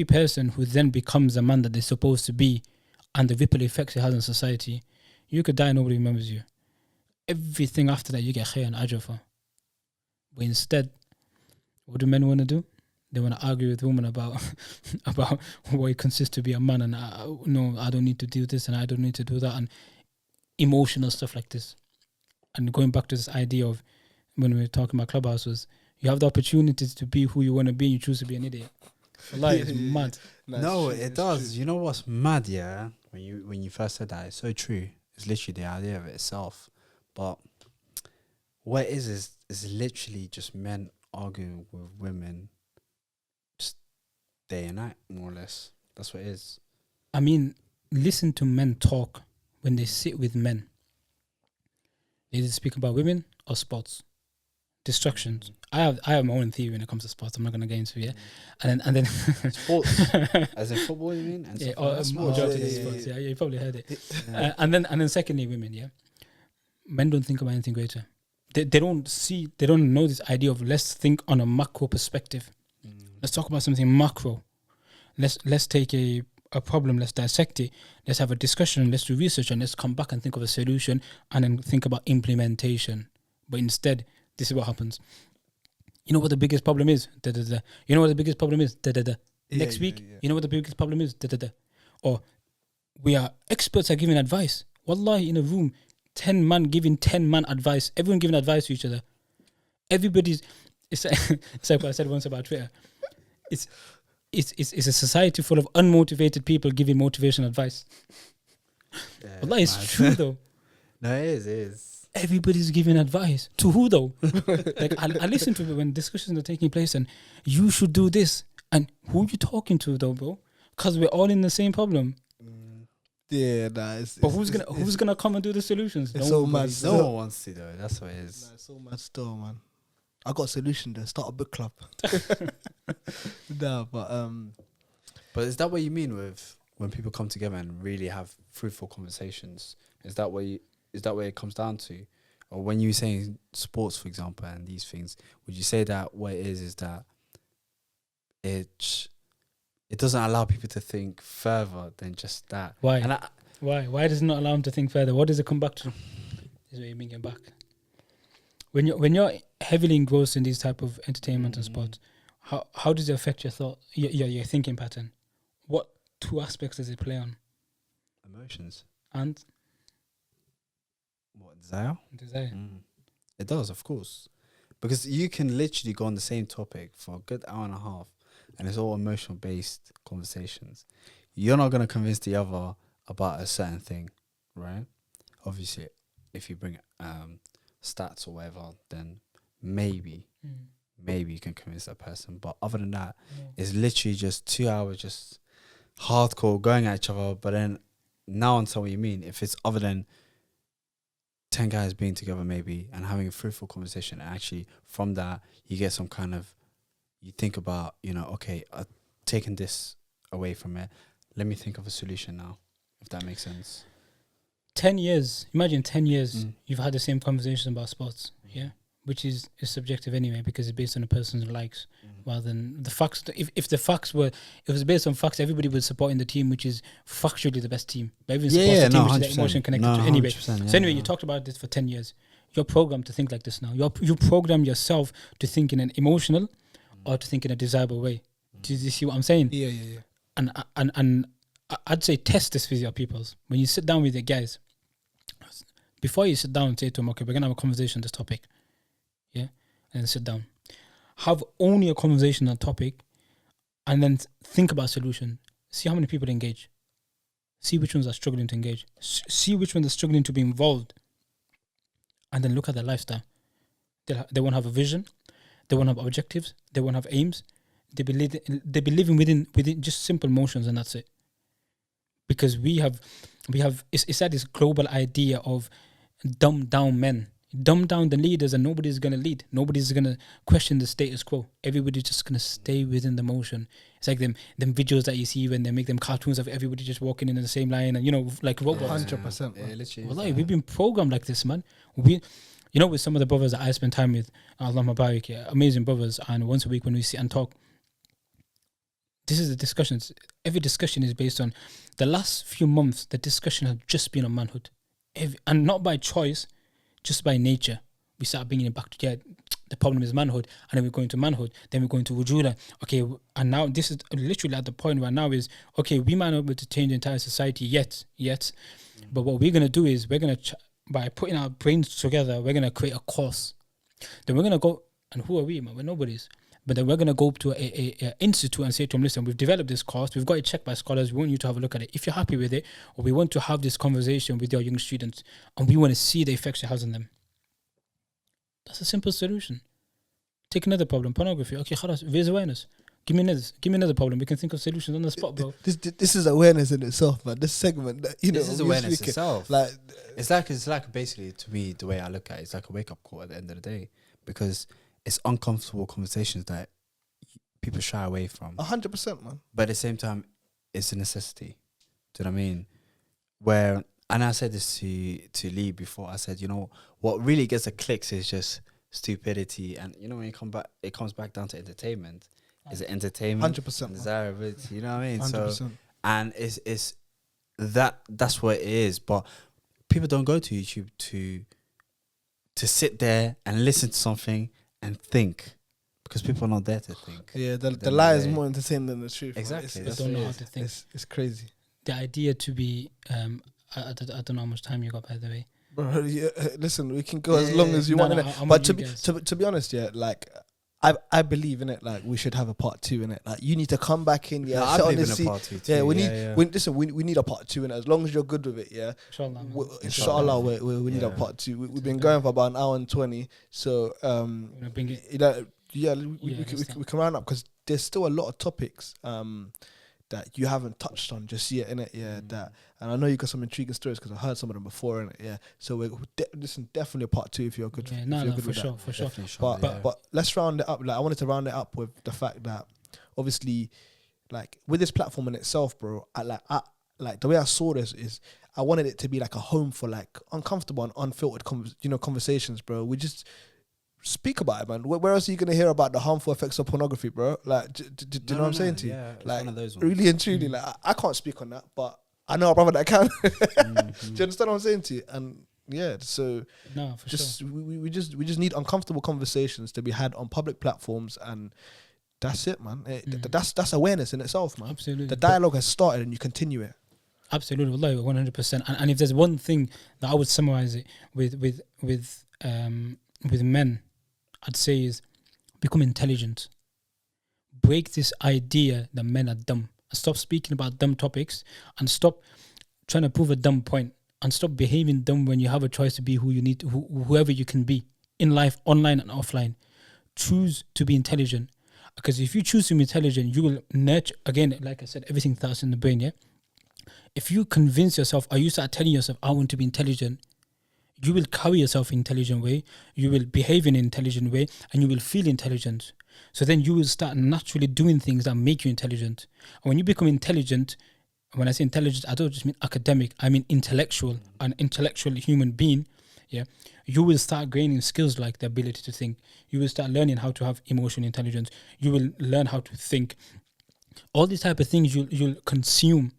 person who then becomes the man that they're supposed to be and the ripple effects it has on society, you could die and nobody remembers you. Everything after that you get khair and ajr for. But instead, what do men want to do? They want to argue with women about what it consists to be a man and no, I don't need to do this and I don't need to do that and emotional stuff like this. And going back to this idea of when we were talking about Clubhouse was you have the opportunities to be who you want to be and you choose to be an idiot. Wallahi, it's mad. No, it does. True. You know what's mad, yeah? When you first said that, it's so true. It's literally the idea of it itself. But what it is literally just men arguing with women, just day and night, more or less. That's what it is. I mean, listen to men talk when they sit with men. They either speak about women or sports, distractions. I have my own theory when it comes to sports. I'm not gonna get into it. And then Sports, as in football, you mean? And yeah, stuff like that? sports. Yeah, you probably heard it. And then secondly, women. Yeah, men don't think about anything greater. They don't know this idea of let's think on a macro perspective. Let's talk about something macro. Let's take a problem, let's dissect it, let's have a discussion, let's do research, and let's come back and think of a solution and then think about implementation. But instead, this is what happens. You know what the biggest problem is? Da, da, da. You know what the biggest problem is? Da, da, da. Next week, you know what the biggest problem is? Da, da, da. Or we are experts at giving advice. Wallahi, in a room, 10 man giving 10 man advice, everyone giving advice to each other. Everybody's, it's like what I said once about Twitter. It's a society full of unmotivated people giving motivational advice. Yeah, Wallahi, it's true though. No, it is. Everybody's giving advice. To who though? Like I listen to it when discussions are taking place and you should do this. And who you talking to though, bro? Because we're all in the same problem. Yeah, nah. But who's gonna come and do the solutions? It's so Nobody. mad. No one wants to though. That's what it is. Nah, it's so much still, man. I got a solution there. Start a book club. Nah, But is that what you mean with when people come together and really have fruitful conversations? Is that what it comes down to? Or when you were saying sports, for example, and these things, would you say that what it is that it doesn't allow people to think further than just that? Why? And Why does it not allow them to think further? What does it come back to? Is what you bring it back. When you're heavily engrossed in these type of entertainment and sports, how does it affect your thought, your thinking pattern? What two aspects does it play on? emotions. And What, desire? desire. It does, of course. Because you can literally go on the same topic for a good hour and a half and it's all emotional based conversations. You're not going to convince the other about a certain thing, right? Obviously, if you bring stats or whatever, then maybe you can convince that person. But other than that, it's literally just 2 hours just hardcore going at each other. But then now I understand what you mean. If it's other than 10 guys being together maybe and having a fruitful conversation, and actually from that you get some kind of, you think about, okay, I've taken this away from it, let me think of a solution now, if that makes sense. 10 years, imagine 10 years you've had the same conversation about sports, which is subjective anyway, because it's based on a person's likes rather than the facts. If it was based on facts, everybody would support in the team which is factually the best team, but everyone supports the team which is the emotion connected to anyway. So anyway, you talked about this for 10 years. You're programmed to think like this now. You program yourself to think in an emotional or to think in a desirable way. Do you see what I'm saying? Yeah. And I'd say test this with your peoples. When you sit down with your guys, before you sit down and say to them, okay, we're going to have a conversation on this topic. Yeah? And then sit down. Have only a conversation on a topic and then think about a solution. See how many people engage. See which ones are struggling to engage. See which ones are struggling to be involved. And then look at their lifestyle. They won't have a vision. They won't have objectives. They won't have aims. They'll be living within just simple motions, and that's it. Because we have it's that this global idea of dumb down men. Dumb down the leaders and nobody's going to lead. Nobody's going to question the status quo. Everybody's just going to stay within the motion. It's like them videos that you see when they make them cartoons of everybody just walking in the same line and, like robots. 100%. Yeah, literally. Wallahi, we've been programmed like this, man. With some of the brothers that I spend time with, Allah Mabarak, amazing brothers, and once a week when we sit and talk, this is the discussions. Every discussion is based on the last few months. The discussion has just been on manhood, and not by choice, just by nature. We start bringing it back to the problem is manhood, and then we're going to manhood, then we're going to wujuda. Okay, and now this is literally at the point where now is okay. We might not be able to change the entire society yet, but what we're gonna do is we're gonna by putting our brains together, we're gonna create a course. Then we're gonna go, and who are we, man? We're nobodies. But then we're going to go to a institute and say to them, listen, we've developed this course. We've got it checked by scholars. We want you to have a look at it. If you're happy with it, or we want to have this conversation with your young students, and we want to see the effects it has on them. That's a simple solution. Take another problem, pornography. Okay, khalas, raise awareness. Give me another problem. We can think of solutions on the spot, bro. This is awareness in itself, man. This segment, that, you know, This is we awareness speak it, itself. Like, It's like basically, to me, the way I look at it, it's like a wake up call at the end of the day, because it's uncomfortable conversations that people shy away from. 100%, man. But at the same time, it's a necessity. Do you know what I mean? Where, and I said this to Lee before. I said, you know, what really gets the clicks is just stupidity, and you know, when you come back, it comes back down to entertainment. Is it entertainment? 100%, man. Desirability. You know what I mean? 100%. So, and it's that's what it is. But people don't go to YouTube to sit there and listen to something and think, because people are not there to think. Yeah, the lie is more entertaining than the truth. Exactly. Man. They don't know how to think. It's crazy. The idea to be, I don't know how much time you got, by the way. Bro, yeah, listen, we can go as long as you want. No, Innit? But to be honest, yeah, like I believe in it. Like we should have a part 2 in it. Like you need to come back in. Yeah, I sit on believe this in a seat. part 2 too. Yeah, we need. Yeah. We need a part 2 in it. As long as you're good with it, yeah. Inshallah, man. Inshallah, we need a part 2. We've been going for about an hour and 20. So Bring it. you know, yeah, we understand. can round up because there's still a lot of topics that you haven't touched on just yet, innit? Yeah, that, and I know you got some intriguing stories because I heard some of them before, innit? Yeah, so we're definitely a part 2 if you're good. Yeah, if no, you're good for with sure, that. for sure. But let's round it up. Like I wanted to round it up with the fact that obviously, like with this platform in itself, bro, I like the way I saw this is I wanted it to be like a home for like uncomfortable and unfiltered conversations, bro. We just speak about it, man. Where else are you gonna hear about the harmful effects of pornography, bro? Like, do you know what I'm saying to you? Yeah, it's like, one of those ones. really and truly, like I can't speak on that, but I know a brother that can. Do you understand what I'm saying to you? And yeah, so No, for sure. we just need uncomfortable conversations to be had on public platforms, and that's it, man. That's awareness in itself, man. Absolutely. The dialogue has started, and you continue it. Absolutely, wallahi, 100%. And if there's one thing that I would summarize it with men, I'd say is become intelligent. Break this idea that men are dumb. And stop speaking about dumb topics, and stop trying to prove a dumb point, and stop behaving dumb when you have a choice to be who you need to, whoever you can be in life, online and offline. Choose to be intelligent, because if you choose to be intelligent, you will nurture, again, like I said, everything starts in the brain, yeah? If you convince yourself, or you start telling yourself, I want to be intelligent, you will carry yourself in an intelligent way, you will behave in an intelligent way, and you will feel intelligent. So then you will start naturally doing things that make you intelligent. And when you become intelligent, when I say intelligent, I don't just mean academic, I mean intellectual, an intellectual human being, yeah, you will start gaining skills like the ability to think. You will start learning how to have emotional intelligence. You will learn how to think. All these type of things you'll consume,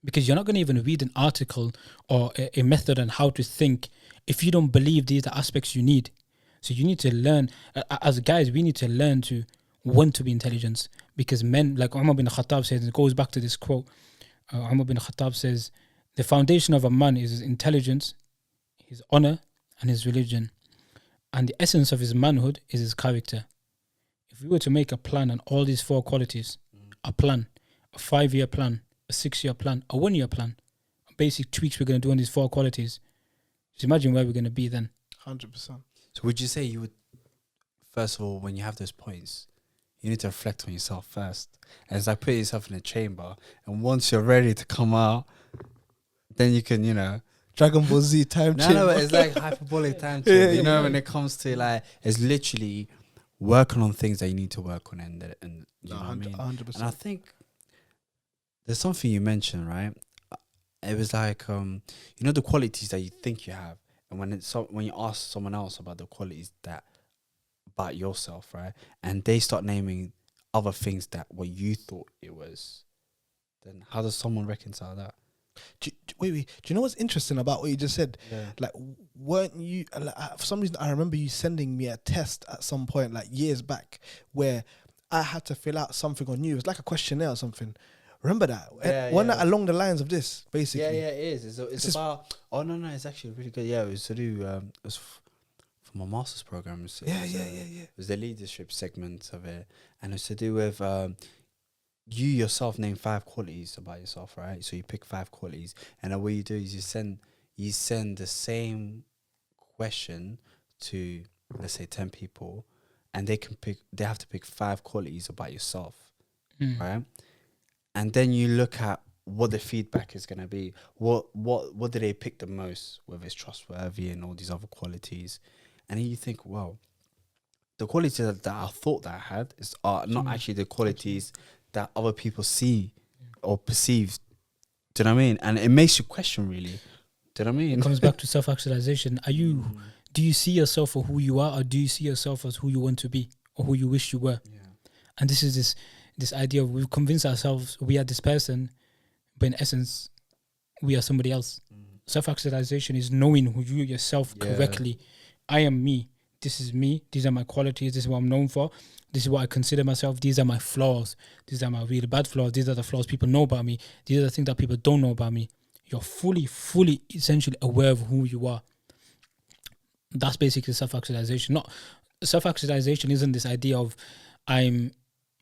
because you're not going to even read an article or a method on how to think if you don't believe these are aspects you need. So you need to learn, as guys, we need to learn to want to be intelligent, because men, like Umar bin Khattab says, it goes back to this quote. Umar bin Khattab says, the foundation of a man is his intelligence, his honor, and his religion. And the essence of his manhood is his character. If we were to make a plan on all these 4 qualities, a plan, a 5-year plan, a 6-year plan, a 1-year plan, basic tweaks we're going to do on these 4 qualities, just imagine where we're going to be then. 100%. So would you say you would, first of all, when you have those points, you need to reflect on yourself first? And it's like putting yourself in a chamber, and once you're ready to come out, then you can, you know, Dragon Ball Z time no, chamber. but it's like hyperbolic time chamber, you know, when it comes to like, it's literally working on things that you need to work on, and you know what I mean? 100%. And I think there's something you mentioned, right? It was like, you know, the qualities that you think you have, and when you ask someone else about the qualities that about yourself, right, and they start naming other things that what you thought it was, then how does someone reconcile that? Wait. Do you know what's interesting about what you just said? Yeah. Like, weren't you, for some reason, I remember you sending me a test at some point, like years back, where I had to fill out something on you. It was like a questionnaire or something. Remember that? Wasn't that along the lines of this, basically? Yeah, it is. It's about, oh, no, it's actually really good. Yeah, it was to do, it was for my master's program. Yeah. It was the leadership segment of it. And it's to do with, you yourself name 5 qualities about yourself, right? So you pick 5 qualities, and then what you do is you send the same question to let's say 10 people, and they have to pick 5 qualities about yourself, right? And then you look at what the feedback is going to be. What do they pick the most, whether it's trustworthy and all these other qualities. And then you think, well, the qualities that I thought that I had are not actually the qualities that other people see or perceive. Do you know what I mean? And it makes you question, really. Do you know what I mean? It comes back to self-actualization. Do you see yourself for who you are, or do you see yourself as who you want to be or who you wish you were? Yeah. And this is this idea of we've convinced ourselves we are this person, but in essence, we are somebody else. Self-actualization is knowing who you yourself correctly. I am me. This is me. These are my qualities. This is what I'm known for. This is what I consider myself. These are my flaws. These are my really bad flaws. These are the flaws people know about me. These are the things that people don't know about me. You're fully, essentially aware of who you are. That's basically self-actualization. Not self-actualization isn't this idea of I'm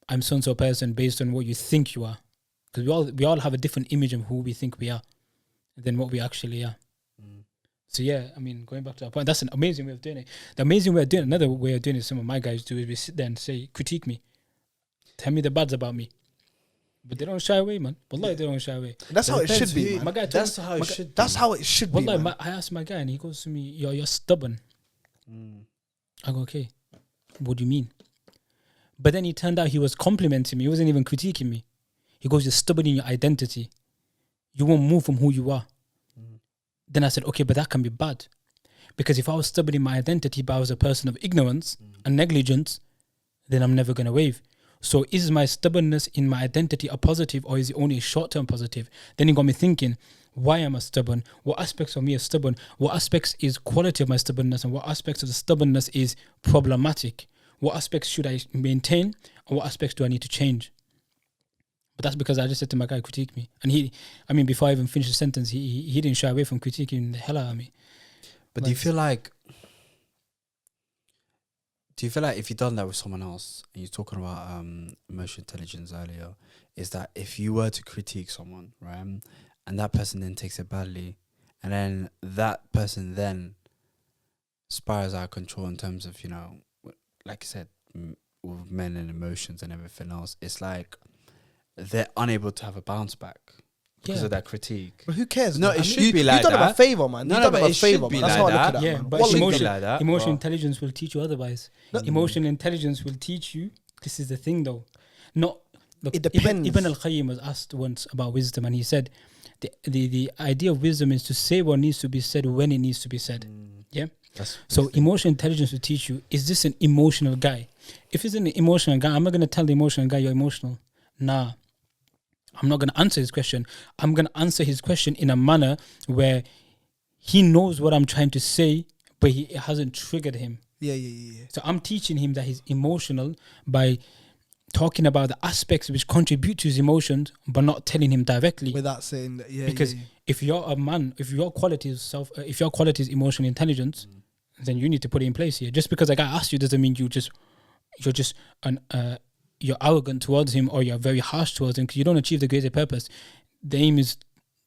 so-and-so person based on what you think you are. Because we all have a different image of who we think we are than what we actually are. So yeah, I mean, going back to that point, that's an amazing way of doing it. The amazing way of doing it, another way of doing it, some of my guys do is we sit there and say, critique me. Tell me the bads about me. But they don't shy away, man. Wallahi, they don't shy away. That's how it should be, man. My guy That's how it should be, man. I asked my guy and he goes to me, you're stubborn. I go, okay, what do you mean? But then he turned out he was complimenting me. He wasn't even critiquing me. He goes, you're stubborn in your identity. You won't move from who you are. Then I said, okay, but that can be bad. Because if I was stubborn in my identity, but I was a person of ignorance and negligence, then I'm never going to wave. So is my stubbornness in my identity a positive, or is it only a short-term positive? Then it got me thinking, why am I stubborn? What aspects of me are stubborn? What aspects is quality of my stubbornness? And what aspects of the stubbornness is problematic? What aspects should I maintain? And what aspects do I need to change? But that's because I just said to my guy, critique me. And before I even finished the sentence, he didn't shy away from critiquing the hell out of me. But do you feel like if you've done that with someone else, and you're talking about emotional intelligence earlier, is that if you were to critique someone, right, and that person then takes it badly, and then that person then spirals out of control in terms of, like I said, with men and emotions and everything else, it's like they're unable to have a bounce back because of that critique. But who cares? No, it should be like that. that. You've done them a favor, man. No, You've done but them a it should favor, be man. That's like how I look at that. that, Yeah, man. but Wallahi, emotional intelligence will teach you otherwise. Emotional intelligence will teach you. This is the thing, though. Look, it depends. Ibn al-Qayyim was asked once about wisdom, and he said, the idea of wisdom is to say what needs to be said when it needs to be said. Yeah? So emotional intelligence will teach you, is this an emotional guy? If it's an emotional guy, I'm not going to tell the emotional guy you're emotional. Nah. I'm not going to answer his question. I'm going to answer his question in a manner where he knows what I'm trying to say, but it hasn't triggered him. Yeah. So I'm teaching him that he's emotional by talking about the aspects which contribute to his emotions, but not telling him directly. Without saying that, because if you're a man, if your quality is emotional intelligence, then you need to put it in place here. Just because a guy asked you doesn't mean you're arrogant towards him or you're very harsh towards him, because you don't achieve the greater purpose. The aim is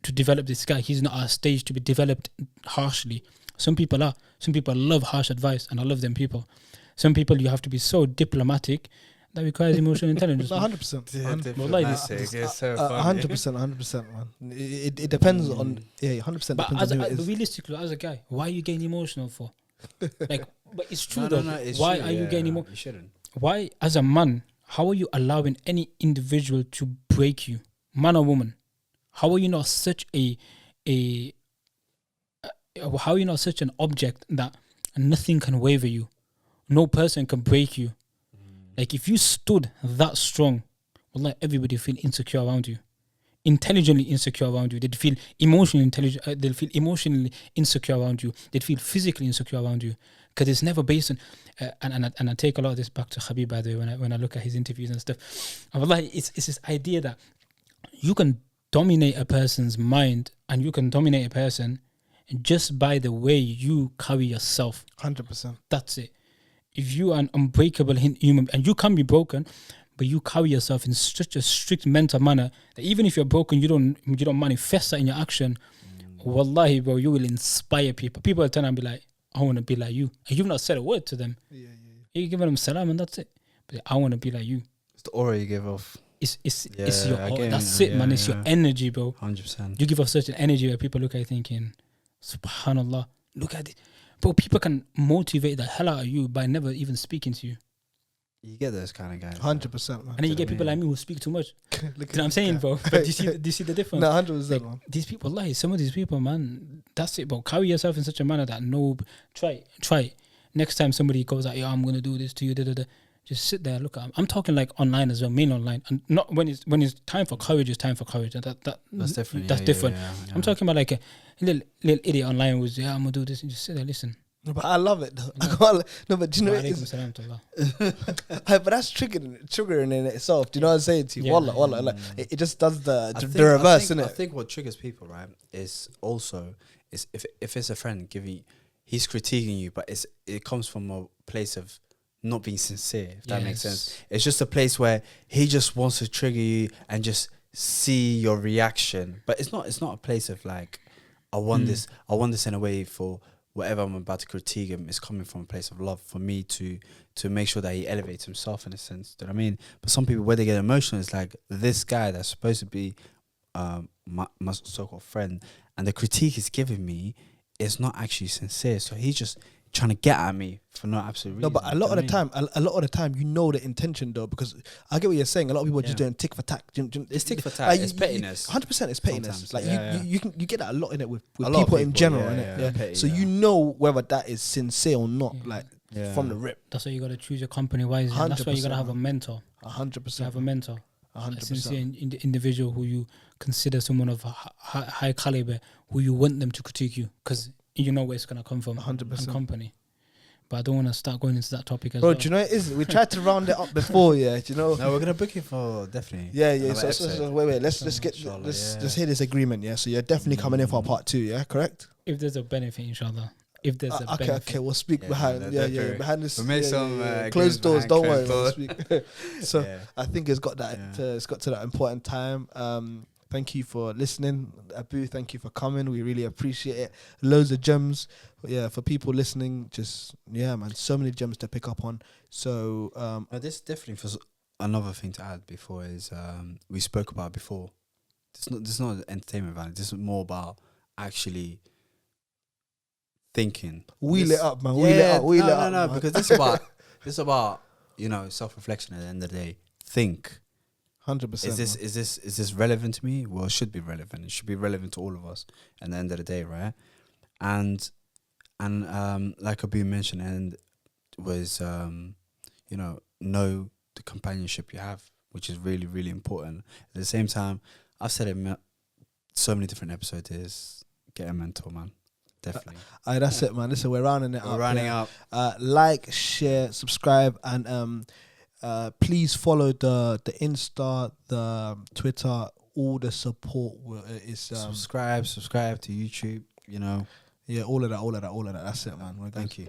to develop this guy. He's not at a stage to be developed harshly. Some people are. Some people love harsh advice, and I love them people. Some people, you have to be so diplomatic that requires emotional intelligence. 100%. 100%, man. It depends on 100%. But depends on who it is. Realistically, as a guy, why are you getting emotional for? But it's true though. Why are you getting emotional? You shouldn't. Why, as a man, how are you allowing any individual to break you, man or woman? How are you not such how are you not such an object that nothing can waver you? No person can break you. Like if you stood that strong, wallahi, everybody feel insecure around you, intelligently insecure around you. They'd feel emotionally they'll feel emotionally insecure around you. They'd feel physically insecure around you, because it's never based on. And I take a lot of this back to Khabib, by the way, when I look at his interviews and stuff. And wallahi, it's this idea that you can dominate a person's mind and you can dominate a person just by the way you carry yourself. 100%. That's it. If you are an unbreakable human, and you can be broken, but you carry yourself in such a strict mental manner that even if you're broken, you don't manifest that in your action. Wallahi, bro, you will inspire people. People will turn and be like, I want to be like you. And you've not said a word to them. Yeah. You're giving them salam and that's it. But I want to be like you. It's the aura you give off. It's Yeah, your I get that's it, it, man. yeah, It's your yeah. energy, bro. 100%. You give off such an energy where people look at you thinking, Subhanallah, look at it. But people can motivate the hell out of you by never even speaking to you. You get those kind of guys. 100%, man. And then you get people like me who speak too much. You know what I'm saying, bro? But do you see the difference? No, 100%, Like, man. these people, like some of these people, man, that's it, bro. Carry yourself in such a manner that try it. Next time somebody goes out, I'm gonna do this to you, just sit there, look at. I'm talking like online as well, main online, and not when it's time for courage. It's time for courage. And That's different. That's yeah, different. Yeah, yeah. I'm talking about like a little idiot online who's I'm gonna do this and just sit there, listen. No, but I love it though. I can't, no, but do you know what it Walaikum is? salam to Allah. But that's triggering in itself. Do you know what I'm saying to you? Yeah. Wallah, like it just does the I reverse, think, innit? I think what triggers people, right, is if it's a friend he's critiquing you, but it comes from a place of not being sincere. If that makes sense. It's just a place where he just wants to trigger you and just see your reaction, but it's not a place of like I want this in a way for whatever I'm about to critique him is coming from a place of love for me to make sure that he elevates himself in a sense. Do you know what I mean? But some people, where they get emotional, it's like this guy that's supposed to be my so-called friend, and the critique he's giving me is not actually sincere. So he's just trying to get at me for no absolute reason. No, but a lot of the time, you know the intention though, because I get what you're saying. A lot of people are just doing tick for tack. It's tick for tack. It's pettiness. 100%, it's pettiness. Sometimes, Like you get that a lot in it with A lot of people in people, general, yeah, innit? yeah, petty, So yeah. you know whether that is sincere or not, like Yeah. from the rip. That's why you gotta choose your company wisely. And that's why you gotta 100%, have a mentor. 100%. You have a mentor. A 100%. sincere individual who you consider someone of high caliber, who you want them to critique you, because you know where it's gonna come from. 100%. And company. But I don't want to start going into that topic as Bro, well. do you know what it is? We tried to round it up before, yeah. Do you know? No, we're gonna book it for definitely. Yeah. another So episode. wait. Let's Inshallah, let's hear this agreement, yeah. So you're definitely coming in for part 2, yeah. Correct? If there's a benefit, inshallah. If there's a Okay. benefit. We'll speak Yeah, behind. no, Yeah. don't worry. Behind this. We'll make yeah, some, closed doors. agreements Don't behind worry. closed We'll speak. So Yeah. I think it's got that. Yeah. It's got to that important time. Thank you for listening, Abu. Thank you for coming. We really appreciate it. Loads of gems. Yeah, for people listening, just man, so many gems to pick up on. So This definitely for another thing to add before is we spoke about before. This is not entertainment value. This is more about actually thinking. wheel This- it up, man. Wheel it up. Wheel it up. No, man. because this is about self-reflection at the end of the day. Think. 100%. Is this relevant to me? Well, it should be relevant. It should be relevant to all of us at the end of the day, right? And like Abu mentioned, and was know the companionship you have, which is really, really important. At the same time, I've said it so many different episodes, is get a mentor, man. Definitely. That's it, man. Listen, we're rounding it up. We're rounding yeah. up. Like, share, subscribe, and please follow the Insta, the Twitter. All the support is Subscribe to YouTube. yeah, all of that. That's it, man. We're good. Thank you.